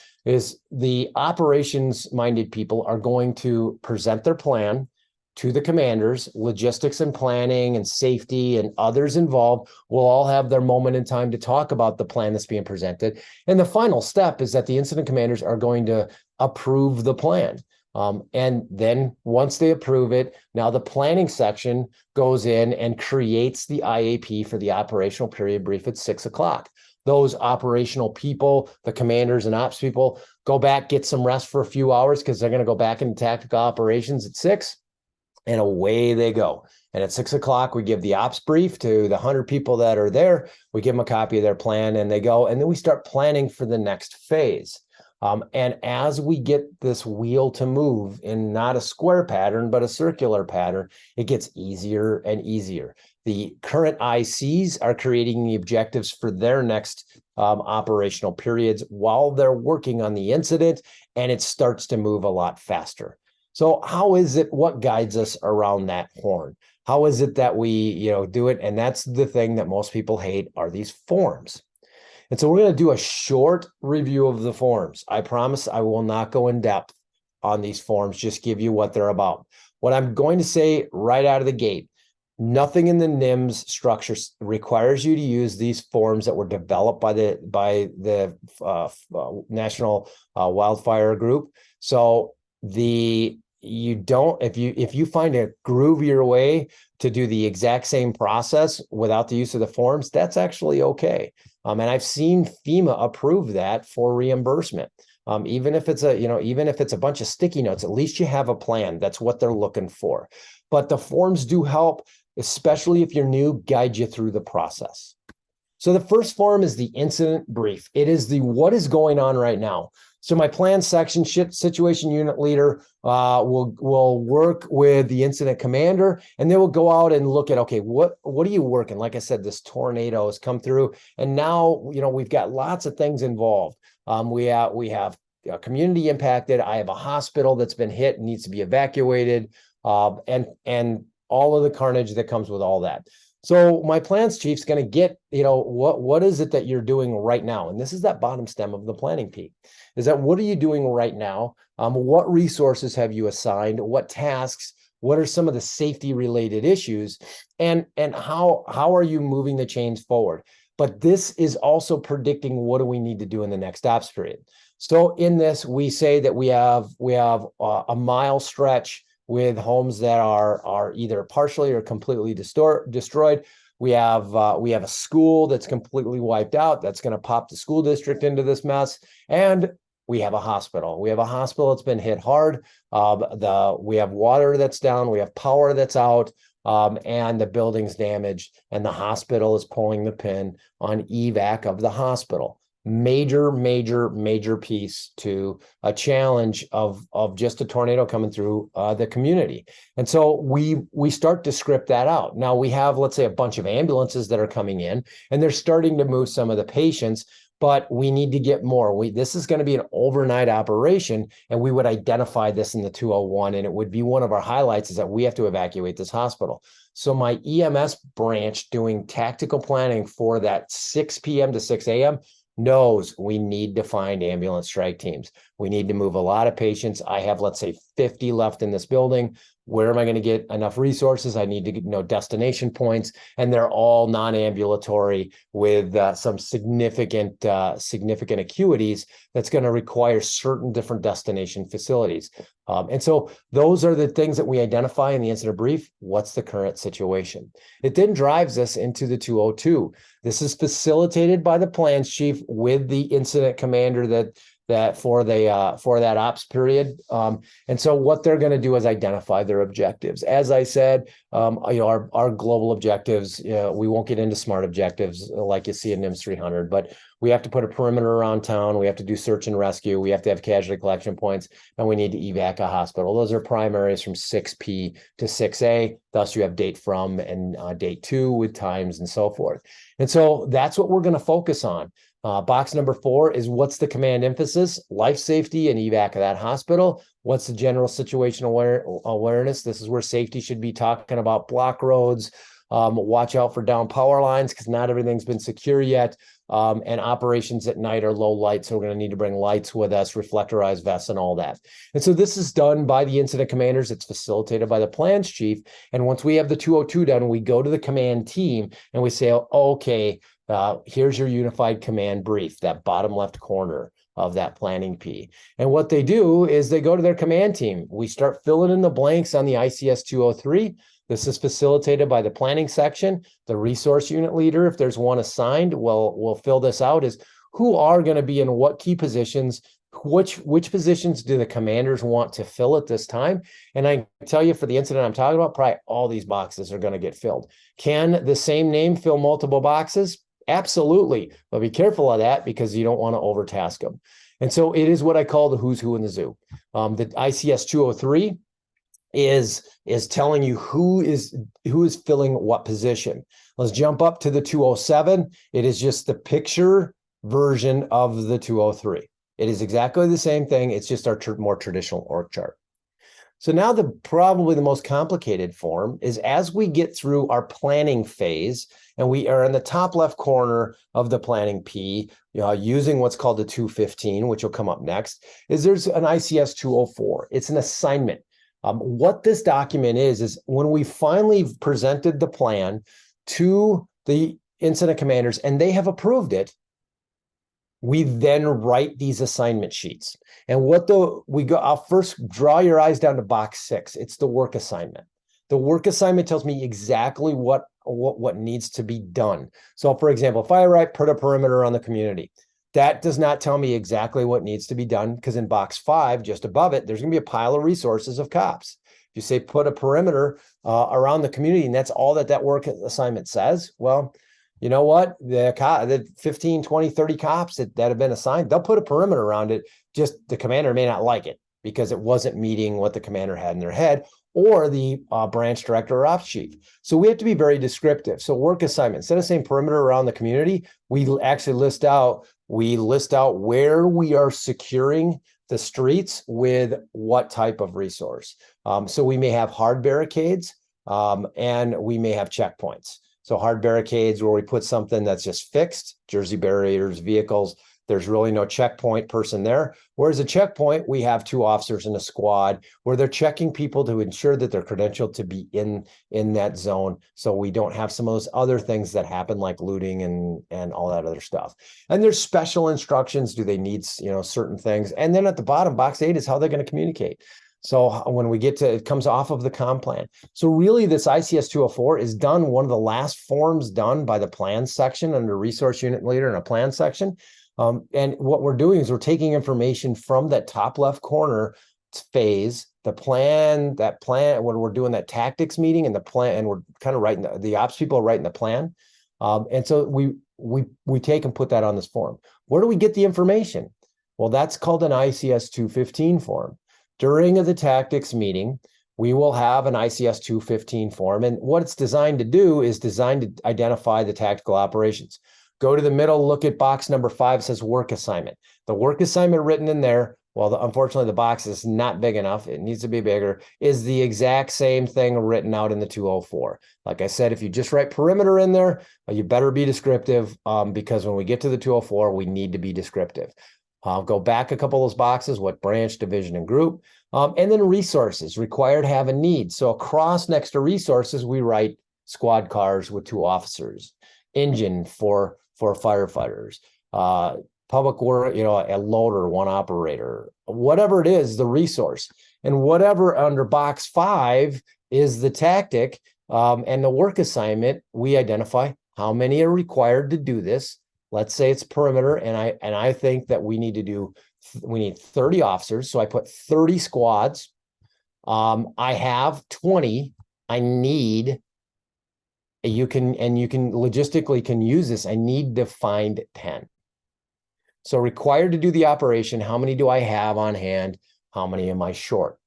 the operations-minded people are going to present their plan to the commanders. Logistics and planning and safety and others involved will all have their moment in time to talk about the plan that's being presented. And the final step is that the incident commanders are going to approve the plan. And then once they approve it, now the planning section goes in and creates the IAP for the operational period brief at 6 o'clock. Those operational people, the commanders and ops people, go back, get some rest for a few hours because they're going to go back into tactical operations at 6, and away they go. And at 6 o'clock, we give the ops brief to the 100 people that are there. We give them a copy of their plan and they go, and then we start planning for the next phase. And as we get this wheel to move in not a square pattern, but a circular pattern, it gets easier and easier. The current ICs are creating the objectives for their next operational periods while they're working on the incident, and it starts to move a lot faster. So how is it, what guides us around that horn? How is it that we, do it? And that's the thing that most people hate, are these forms. And so we're going to do a short review of the forms. I promise I will not go in depth on these forms, just give you what they're about. What I'm going to say right out of the gate, nothing in the NIMS structure requires you to use these forms that were developed by the National Wildfire Group. So if you find a groovier way to do the exact same process without the use of the forms, that's actually okay. And I've seen FEMA approve that for reimbursement. Even if it's a bunch of sticky notes, at least you have a plan. That's what they're looking for. But the forms do help, especially if you're new, guide you through the process. So the first form is the incident brief. It is the what is going on right now. So my plan section situation unit leader will work with the incident commander, and they will go out and look at, okay, what are you working? Like I said, this tornado has come through, and now we've got lots of things involved. We have community impacted. I have a hospital that's been hit and needs to be evacuated, and all of the carnage that comes with all that. So my plans chief's going to get, what is it that you're doing right now? And this is that bottom stem of the planning peak, is that what are you doing right now? What resources have you assigned? What tasks? What are some of the safety related issues? And how are you moving the chains forward? But this is also predicting what do we need to do in the next ops period. So in this, we say that we have a mile stretch with homes that are either partially or completely destroyed. We have a school that's completely wiped out. That's going to pop the school district into this mess. And we have a hospital. We have a hospital that's been hit hard. We have water that's down. We have power that's out. And the building's damaged. And the hospital is pulling the pin on evac of the hospital. Major piece to a challenge of just a tornado coming through the community. And so we start to script that out. Now we have, let's say, a bunch of ambulances that are coming in, and they're starting to move some of the patients. but we need to get more. This is going to be an overnight operation, and we would identify this in the 201, and it would be one of our highlights is that we have to evacuate this hospital. So my EMS branch doing tactical planning for that 6 p.m. to 6 a.m. knows we need to find ambulance strike teams. We need to move a lot of patients. I have, let's say, 50 left in this building. Where am I going to get enough resources? I need to know destination points, and they're all non-ambulatory with some significant acuities that's going to require certain different destination facilities. And so those are the things that we identify in the incident brief. What's the current situation? It then drives us into the 202. This is facilitated by the plans chief with the incident commander that for that ops period. And so what they're going to do is identify their objectives. As I said, our global objectives, we won't get into smart objectives like you see in NIMS 300, but we have to put a perimeter around town. We have to do search and rescue. We have to have casualty collection points, and we need to evac a hospital. Those are primaries from 6P to 6A. Thus, you have date from and date to with times and so forth. And so that's what we're going to focus on. Box number 4 is what's the command emphasis? Life safety and evac of that hospital. What's the general situational awareness? This is where safety should be talking about block roads. Watch out for down power lines because not everything's been secure yet. And operations at night are low light, so we're going to need to bring lights with us, reflectorized vests, and all that. And so this is done by the incident commanders. It's facilitated by the plans chief. And once we have the 202 done, we go to the command team and we say, oh, okay, here's your unified command brief, that bottom left corner of that planning P. And what they do is they go to their command team. We start filling in the blanks on the ICS 203. This is facilitated by the planning section. The resource unit leader, if there's one assigned, will fill this out as who are going to be in what key positions, which positions do the commanders want to fill at this time. And I tell you, for the incident I'm talking about, probably all these boxes are going to get filled. Can the same name fill multiple boxes? Absolutely, but be careful of that because you don't want to overtask them. And so it is what I call the who's who in the zoo. The ICS 203 is telling you who is filling what position. Let's jump up to the 207. It is just the picture version of the 203. It is exactly the same thing. It's just our more traditional org chart. So now probably the most complicated form is as we get through our planning phase, and we are in the top left corner of the planning P, using what's called the 215, which will come up next, is there's an ICS 204. It's an assignment. What this document is when we finally presented the plan to the incident commanders and they have approved it, we then write these assignment sheets. And I'll first draw your eyes down to box 6. It's the work assignment. The work assignment tells me exactly what needs to be done. So for example, if I write put a perimeter on the community, that does not tell me exactly what needs to be done because in box 5, just above it, there's going to be a pile of resources of cops. If you say put a perimeter around the community and that's all that work assignment says, well, you know what? The 15, 20, 30 cops that have been assigned, they'll put a perimeter around it. Just the commander may not like it because it wasn't meeting what the commander had in their head or the branch director or ops chief. So we have to be very descriptive. So work assignment, instead of saying perimeter around the community, we actually list out where we are securing the streets with what type of resource. So we may have hard barricades and we may have checkpoints. So hard barricades where we put something that's just fixed, Jersey barriers, vehicles, there's really no checkpoint person there. Whereas a checkpoint, we have 2 officers in a squad where they're checking people to ensure that they're credentialed to be in that zone. So we don't have some of those other things that happen like looting and all that other stuff. And there's special instructions. Do they need, certain things? And then at the bottom, box 8 is how they're going to communicate. So when we get to, it comes off of the comm plan. So really this ICS 204 is done, one of the last forms done by the plan section under resource unit leader in a plan section. And what we're doing is we're taking information from that top left corner phase, when we're doing that tactics meeting and the plan, and we're kind of writing, the ops people are writing the plan. And so we take and put that on this form. Where do we get the information? Well, that's called an ICS 215 form. During the tactics meeting, we will have an ICS 215 form. And what it's designed to do is designed to identify the tactical operations. Go to the middle, look at box number 5, says work assignment. The work assignment written in there, well, unfortunately, the box is not big enough. It needs to be bigger, is the exact same thing written out in the 204. Like I said, if you just write perimeter in there, you better be descriptive because when we get to the 204, we need to be descriptive. I'll go back a couple of those boxes, what branch, division, and group. And then resources, required, have, and need. So across next to resources, we write squad cars with 2 officers, engine for firefighters, public work, a loader, 1 operator, whatever it is, the resource. And whatever under box 5 is the tactic and the work assignment, we identify how many are required to do this. Let's say it's perimeter, and I think that we need 30 officers. So I put 30 squads. I have 20. I need, you can logistically can use this. I need to find 10. So required to do the operation, how many do I have on hand? How many am I short?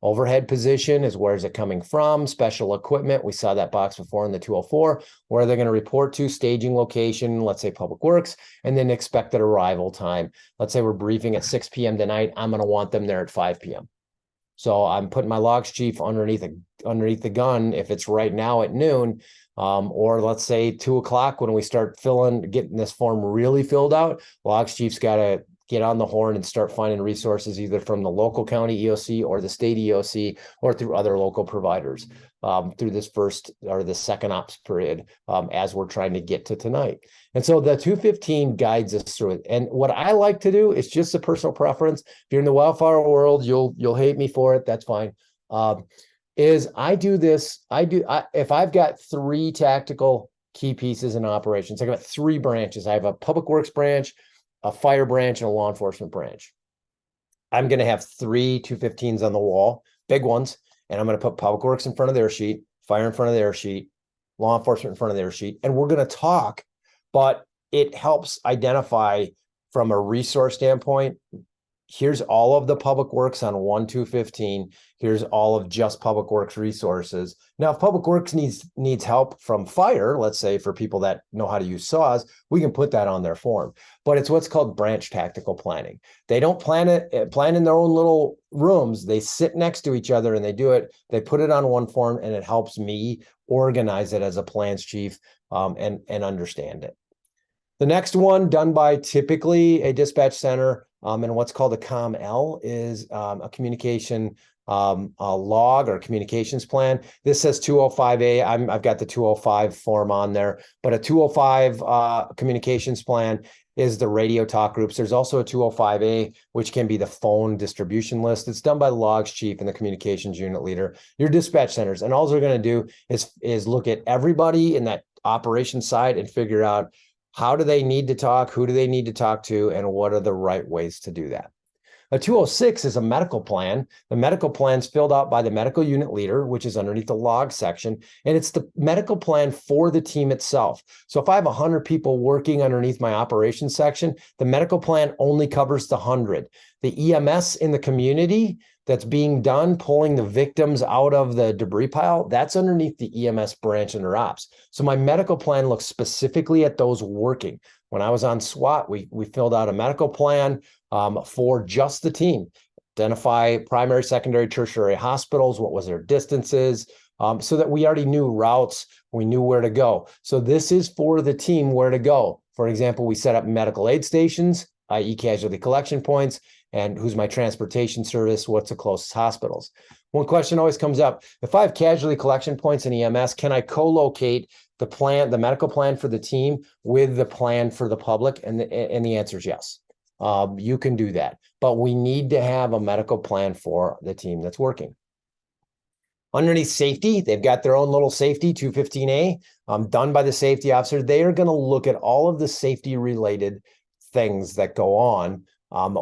Overhead position is where is it coming from? Special equipment, we saw that box before in the 204, where they're going to report to, staging location, let's say Public Works, and then expected arrival time. Let's say we're briefing at 6 p.m. tonight. I'm going to want them there at 5 p.m. So I'm putting my logs chief underneath the gun if it's right now at noon, or let's say 2 o'clock when we start getting this form really filled out. Logs chief's got to get on the horn and start finding resources either from the local county EOC or the state EOC or through other local providers through this first or the second ops period as we're trying to get to tonight. And so the 215 guides us through it. And what I like to do is just a personal preference. If you're in the wildfire world, you'll hate me for it. That's fine. Is I do this. If I've got 3 tactical key pieces in operations, I've got 3 branches. I have a public works branch, a fire branch, and a law enforcement branch. I'm going to have 3 215s on the wall, big ones, and I'm going to put public works in front of their sheet, fire in front of their sheet, law enforcement in front of their sheet, and we're going to talk, but it helps identify from a resource standpoint. Here's all of the public works on 1 215. Here's all of just public works resources. Now, if public works needs help from fire, let's say for people that know how to use saws, we can put that on their form. But it's what's called branch tactical planning. They don't plan in their own little rooms. They sit next to each other and they do it. They put it on one form, and it helps me organize it as a plans chief and understand it. The next one done by typically a dispatch center and what's called a COM-L is a communication a log or communications plan. This says 205A. I've got the 205 form on there, but a 205 communications plan is the radio talk groups. There's also a 205A, which can be the phone distribution list. It's done by the logs chief and the communications unit leader, your dispatch centers. And all they're going to do is look at everybody in that operation side and figure out how do they need to talk, who do they need to talk to, and what are the right ways to do that. A 206 is a medical plan. The medical plan is filled out by the medical unit leader, which is underneath the log section, and it's the medical plan for the team itself. So if I have 100 people working underneath my operations section, the medical plan only covers the 100. The EMS in the community that's being done, pulling the victims out of the debris pile, that's underneath the EMS branch under ops. So my medical plan looks specifically at those working. When I was on SWAT, we filled out a medical plan for just the team. Identify primary, secondary, tertiary hospitals, what was their distances, so that we already knew routes, we knew where to go. So this is for the team where to go. For example, we set up medical aid stations, i.e. casualty collection points, and who's my transportation service, what's the closest hospitals. One question always comes up, if I have casualty collection points in EMS, can I co-locate the medical plan for the team with the plan for the public? And the answer is yes. You can do that, but we need to have a medical plan for the team that's working. Underneath safety, they've got their own little safety, 215A, done by the safety officer. They are going to look at all of the safety related things that go on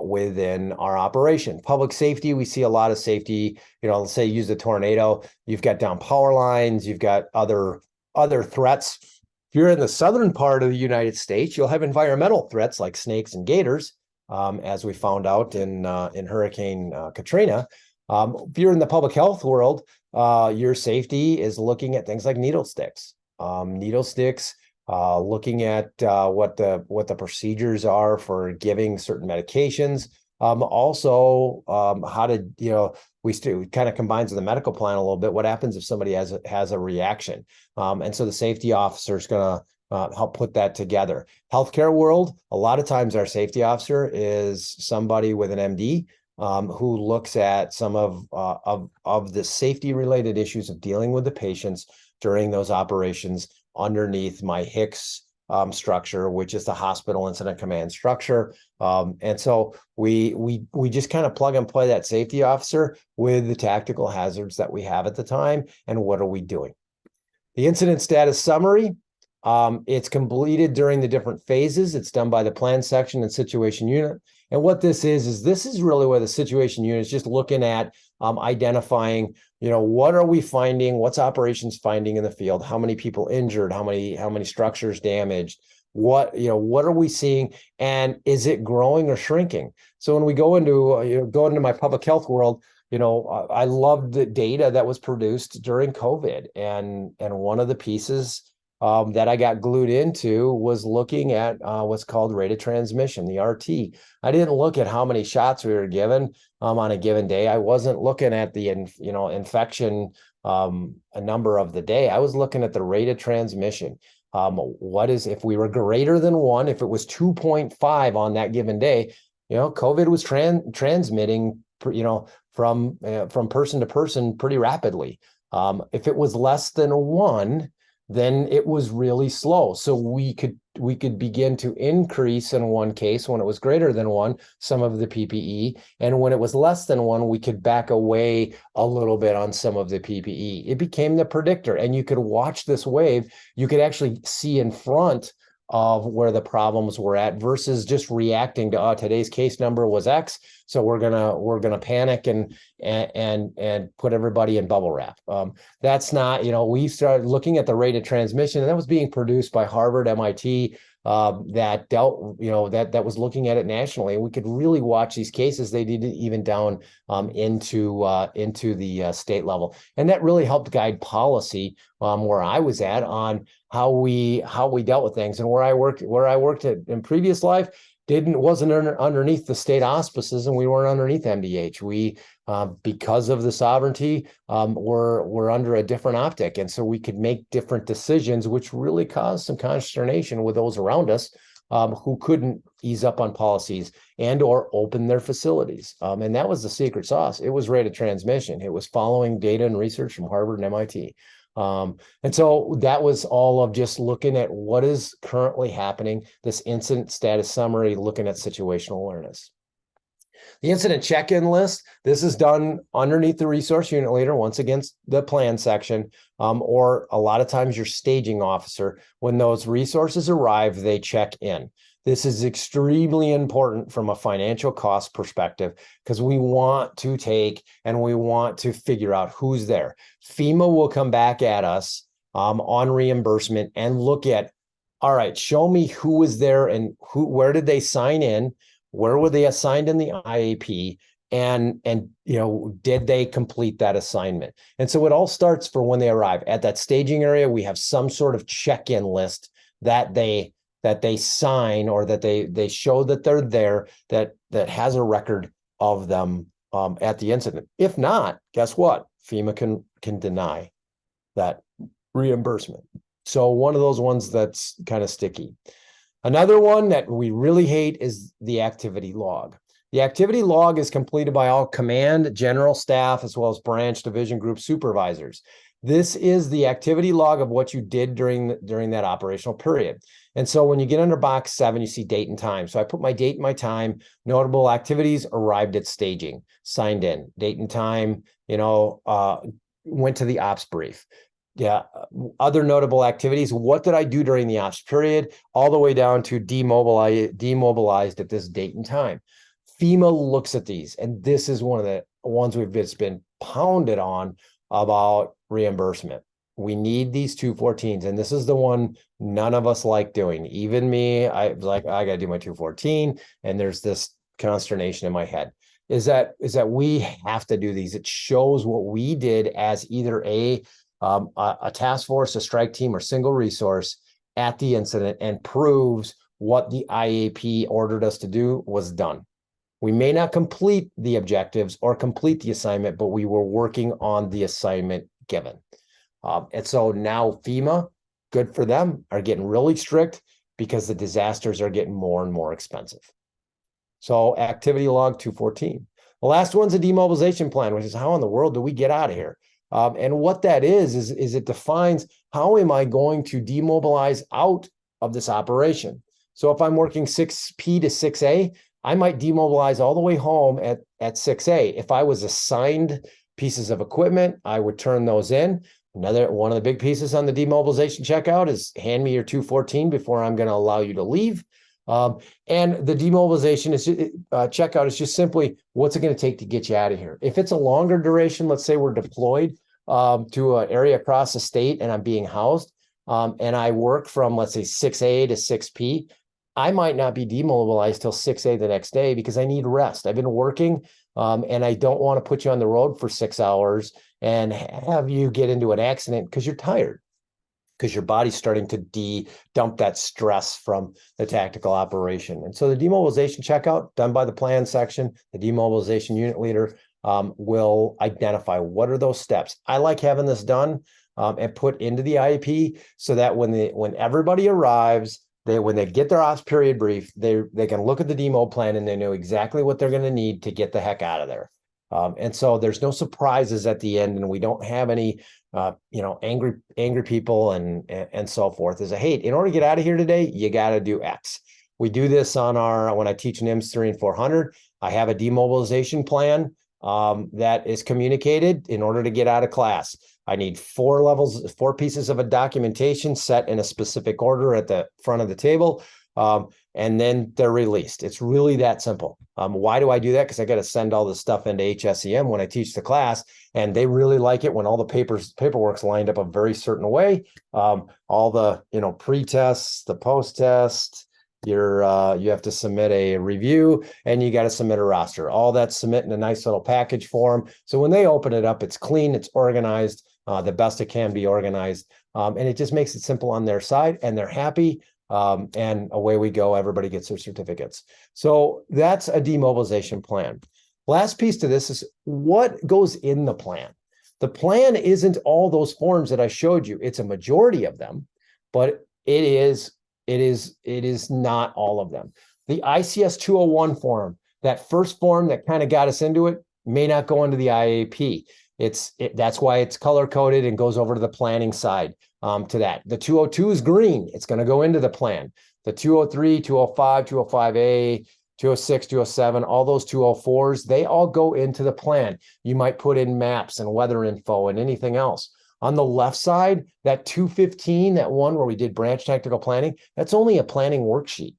within our operation. Public safety, we see a lot of safety, let's say use the tornado. You've got down power lines, you've got other threats. If you're in the southern part of the United States, you'll have environmental threats like snakes and gators, as we found out in Hurricane Katrina. If you're in the public health world, your safety is looking at things like needle sticks. looking at what the procedures are for giving certain medications. Also, how to, we kind of combines with the medical plan a little bit. What happens if somebody has a reaction? And so the safety officer is going to help put that together. Healthcare world, a lot of times our safety officer is somebody with an MD who looks at some of the safety related issues of dealing with the patients during those operations underneath my HICS structure, which is the hospital incident command structure. And so we just kind of plug and play that safety officer with the tactical hazards that we have at the time. And what are we doing? The incident status summary, it's completed during the different phases. It's done by the plan section and situation unit. And what this is really where the situation unit is just looking at identifying, what are we finding? What's operations finding in the field? How many people injured? How many structures damaged? What are we seeing? And is it growing or shrinking? So when we go into my public health world, I love the data that was produced during COVID. And one of the pieces that I got glued into was looking at what's called rate of transmission, the RT. I didn't look at how many shots we were given on a given day. I wasn't looking at the infection a number of the day. I was looking at the rate of transmission. If we were greater than 1, if it was 2.5 on that given day, COVID was transmitting, from person to person pretty rapidly. If it was less than 1, then it was really slow. So we could begin to increase in one case when it was greater than 1, some of the PPE. And when it was less than 1, we could back away a little bit on some of the PPE. It became the predictor. And you could watch this wave. You could actually see in front of where the problems were at versus just reacting to, today's case number was X, so we're gonna panic and put everybody in bubble wrap. That's not, we started looking at the rate of transmission, and that was being produced by Harvard, MIT, that dealt, that was looking at it nationally. And we could really watch these cases. They did it even down into the state level, and that really helped guide policy where I was at on how we dealt with things. And where I worked at in previous life wasn't underneath the state auspices, and we weren't underneath MDH. We because of the sovereignty, we're under a different optic, and so we could make different decisions, which really caused some consternation with those around us who couldn't ease up on policies and or open their facilities. And that was the secret sauce. It was rate of transmission. It was following data and research from Harvard and MIT. And so that was all of just looking at what is currently happening, this incident status summary, looking at situational awareness. The incident check-in list, this is done underneath the resource unit leader, once against the plan section, or a lot of times your staging officer. When those resources arrive, they check in. This is extremely important from a financial cost perspective because we want to take and we want to figure out who's there. FEMA will come back at us on reimbursement and look at, all right, show me who was there and where did they sign in? Where were they assigned in the IAP? And did they complete that assignment? And so it all starts for when they arrive at that staging area. We have some sort of check-in list that they sign, or that they show that they're there, that has a record of them at the incident. If not, guess what? FEMA can deny that reimbursement. So one of those ones that's kind of sticky. Another one that we really hate is the activity log. The activity log is completed by all command, general staff, as well as branch, division, group supervisors. This is the activity log of what you did during that operational period. And so when you get under box 7, you see date and time. So I put my date and my time. Notable activities: arrived at staging, signed in, date and time, went to the ops brief. Yeah. Other notable activities: what did I do during the ops period, all the way down to demobilized at this date and time. FEMA looks at these, and this is one of the ones we've just been pounded on about reimbursement. We need these 214s, and this is the one none of us like doing. Even me, I was like, I got to do my 214, and there's this consternation in my head. Is that we have to do these. It shows what we did as either a task force, a strike team, or single resource, at the incident and proves what the IAP ordered us to do was done. We may not complete the objectives or complete the assignment, but we were working on the assignment given. And so now FEMA, good for them, are getting really strict because the disasters are getting more and more expensive. So activity log 214. The last one's a demobilization plan, which is how in the world do we get out of here? And what that is it defines how am I going to demobilize out of this operation? So if I'm working 6P to 6A, I might demobilize all the way home at 6A. If I was assigned pieces of equipment, I would turn those in. Another one of the big pieces on the demobilization checkout is hand me your 214 before I'm going to allow you to leave. And the demobilization is checkout is just simply what's it going to take to get you out of here. If it's a longer duration, let's say we're deployed to an area across the state and I'm being housed, and I work from, let's say, 6A to 6P, I might not be demobilized till 6A the next day because I need rest. I've been working and I don't want to put you on the road for 6 hours and have you get into an accident because you're tired, because your body's starting to dump that stress from the tactical operation. And so the demobilization checkout done by the plan section, the demobilization unit leader will identify what are those steps. I like having this done and put into the IEP so that when everybody arrives, when they get their ops period brief, they can look at the demo plan and they know exactly what they're going to need to get the heck out of there. And so there's no surprises at the end, and we don't have any angry people and so forth. Is hey, in order to get out of here today, you got to do X. We do this on when I teach NIMS 3 and 400, I have a demobilization plan that is communicated in order to get out of class. I need 4 pieces of a documentation set in a specific order at the front of the table. And then they're released. It's really that simple. Why do I do that? Because I got to send all this stuff into HSEM when I teach the class, and they really like it when all the paperwork's lined up a very certain way. All the pre-tests, the post-test, you have to submit a review, and you got to submit a roster. All that's submit in a nice little package form. So when they open it up, it's clean, it's organized, the best it can be organized, and it just makes it simple on their side, and they're happy. And away we go. Everybody gets their certificates. So that's a demobilization plan. Last piece to this is what goes in the plan. The plan isn't all those forms that I showed you. It's a majority of them, but it is not all of them. The ICS 201 form, that first form that kind of got us into it, may not go into the IAP. That's why it's color coded and goes over to the planning side. To that. The 202 is green. It's going to go into the plan. The 203, 205, 205A, 206, 207, all those 204s, they all go into the plan. You might put in maps and weather info and anything else. On the left side, that 215, that one where we did branch tactical planning, that's only a planning worksheet.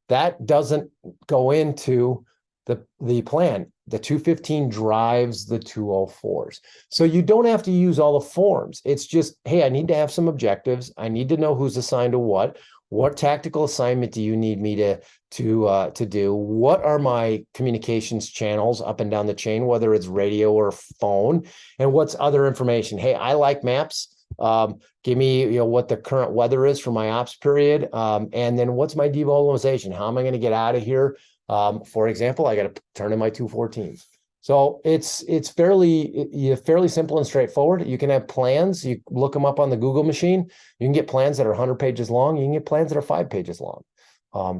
That doesn't go into the plan. The 215 drives the 204s. So you don't have to use all the forms. It's just, hey, I need to have some objectives. I need to know who's assigned to what. What tactical assignment do you need me to do? What are my communications channels up and down the chain, whether it's radio or phone? And what's other information? Hey, I like maps. Give me what the current weather is for my ops period. And then what's my demobilization? How am I going to get out of here? For example, I got to turn in my 214s. So it's fairly simple and straightforward. You can have plans. You look them up on the Google machine. You can get plans that are 100 pages long. You can get plans that are 5 pages long.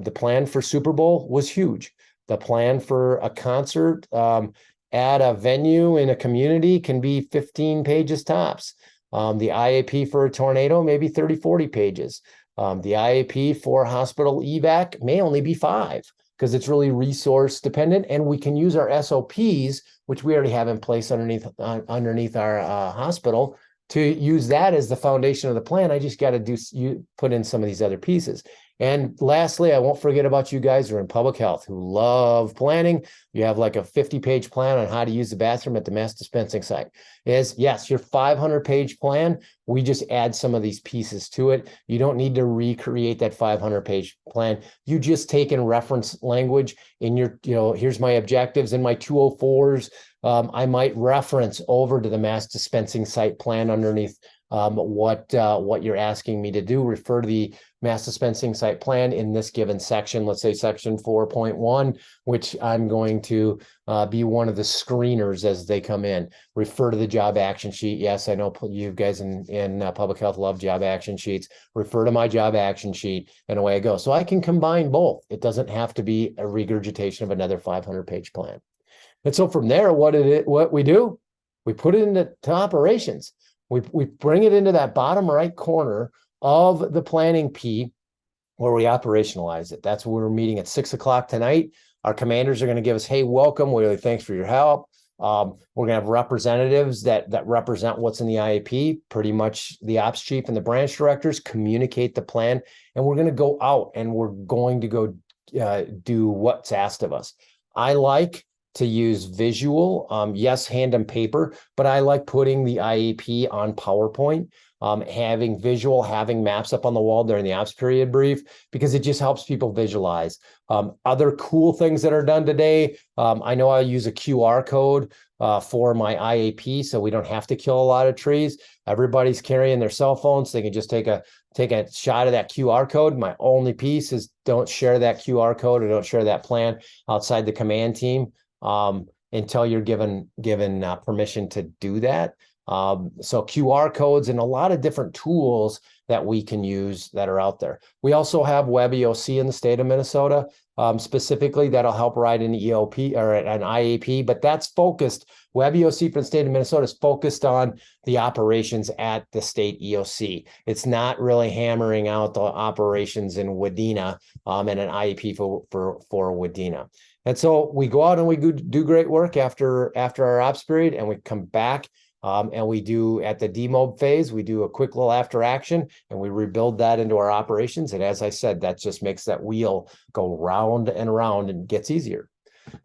The plan for Super Bowl was huge. The plan for a concert at a venue in a community can be 15 pages tops. The IAP for a tornado may be 30, 40 pages. The IAP for hospital evac may only be 5. Because it's really resource dependent, and we can use our SOPs, which we already have in place underneath our hospital, to use that as the foundation of the plan. I just got to put in some of these other pieces. And lastly, I won't forget about you guys who are in public health who love planning. You have like a 50-page plan on how to use the bathroom at the mass dispensing site. Yes, your 500-page plan, we just add some of these pieces to it. You don't need to recreate that 500-page plan. You just take in reference language in your, here's my objectives in my 204s. I might reference over to the mass dispensing site plan underneath what you're asking me to do. Refer to the mass dispensing site plan in this given section, let's say section 4.1, which I'm going to be one of the screeners as they come in. Refer to the job action sheet. Yes, I know you guys in public health love job action sheets. Refer to my job action sheet, and away I go. So I can combine both. It doesn't have to be a regurgitation of another 500-page plan. And so from there, what we do, we put it into operations. We bring it into that bottom right corner of the planning P where we operationalize it. That's where we're meeting at 6 o'clock tonight. Our commanders are going to give us, hey, welcome. We really thanks for your help. We're going to have representatives that represent what's in the IAP, pretty much the ops chief and the branch directors communicate the plan. And we're going to go out and we're going to go do what's asked of us. I like to use visual, yes, hand and paper, but I like putting the IAP on PowerPoint, having visual, having maps up on the wall during the ops period brief, because it just helps people visualize. Other cool things that are done today, I know I use a QR code for my IAP, so we don't have to kill a lot of trees. Everybody's carrying their cell phones, so they can just take a shot of that QR code. My only piece is don't share that QR code or don't share that plan outside the command team until you're given permission to do that. So QR codes and a lot of different tools that we can use that are out there. We also have Web EOC in the state of Minnesota, specifically that'll help write an EOP or an IAP, but that's focused. Web EOC for the state of Minnesota is focused on the operations at the state EOC. It's not really hammering out the operations in Wadena and an IAP for Wadena. And so we go out and we do great work after our ops period, and we come back and we do at the demob phase, we do a quick little after action and we rebuild that into our operations. And as I said, that just makes that wheel go round and round and gets easier.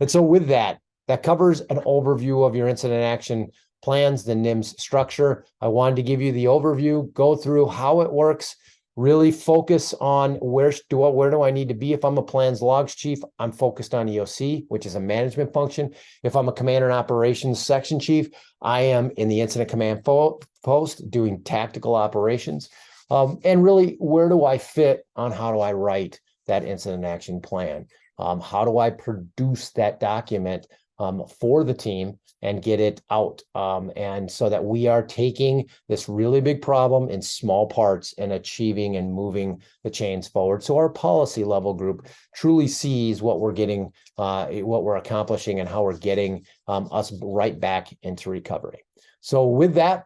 And so with that covers an overview of your incident action plans, the NIMS structure. I wanted to give you the overview, go through how it works, really focus on where do I need to be. If I'm a plans logs chief, I'm focused on EOC, which is a management function. If I'm a commander and operations section chief, I am in the incident command post doing tactical operations. And really, where do I fit on how do I write that incident action plan? How do I produce that document for the team and get it out, and so that we are taking this really big problem in small parts and achieving and moving the chains forward. So our policy level group truly sees what we're getting, what we're accomplishing, and how we're getting us right back into recovery. So with that,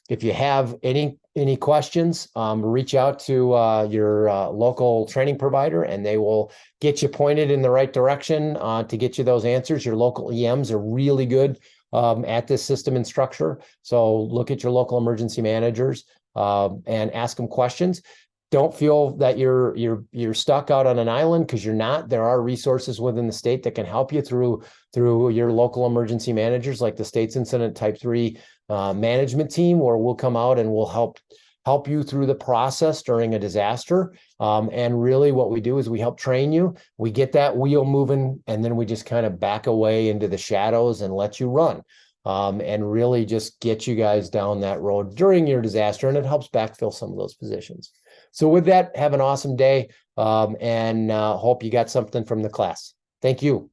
if you have any questions, reach out to your local training provider, and they will get you pointed in the right direction to get you those answers. Your local EMs are really good at this system and structure. So look at your local emergency managers and ask them questions. Don't feel that you're stuck out on an island, because you're not. There are resources within the state that can help you through your local emergency managers, like the state's incident type 3 management team, where we'll come out and we'll help you through the process during a disaster. And really what we do is we help train you. We get that wheel moving, and then we just kind of back away into the shadows and let you run. And really just get you guys down that road during your disaster, and it helps backfill some of those positions. So with that, have an awesome day, and hope you got something from the class. Thank you.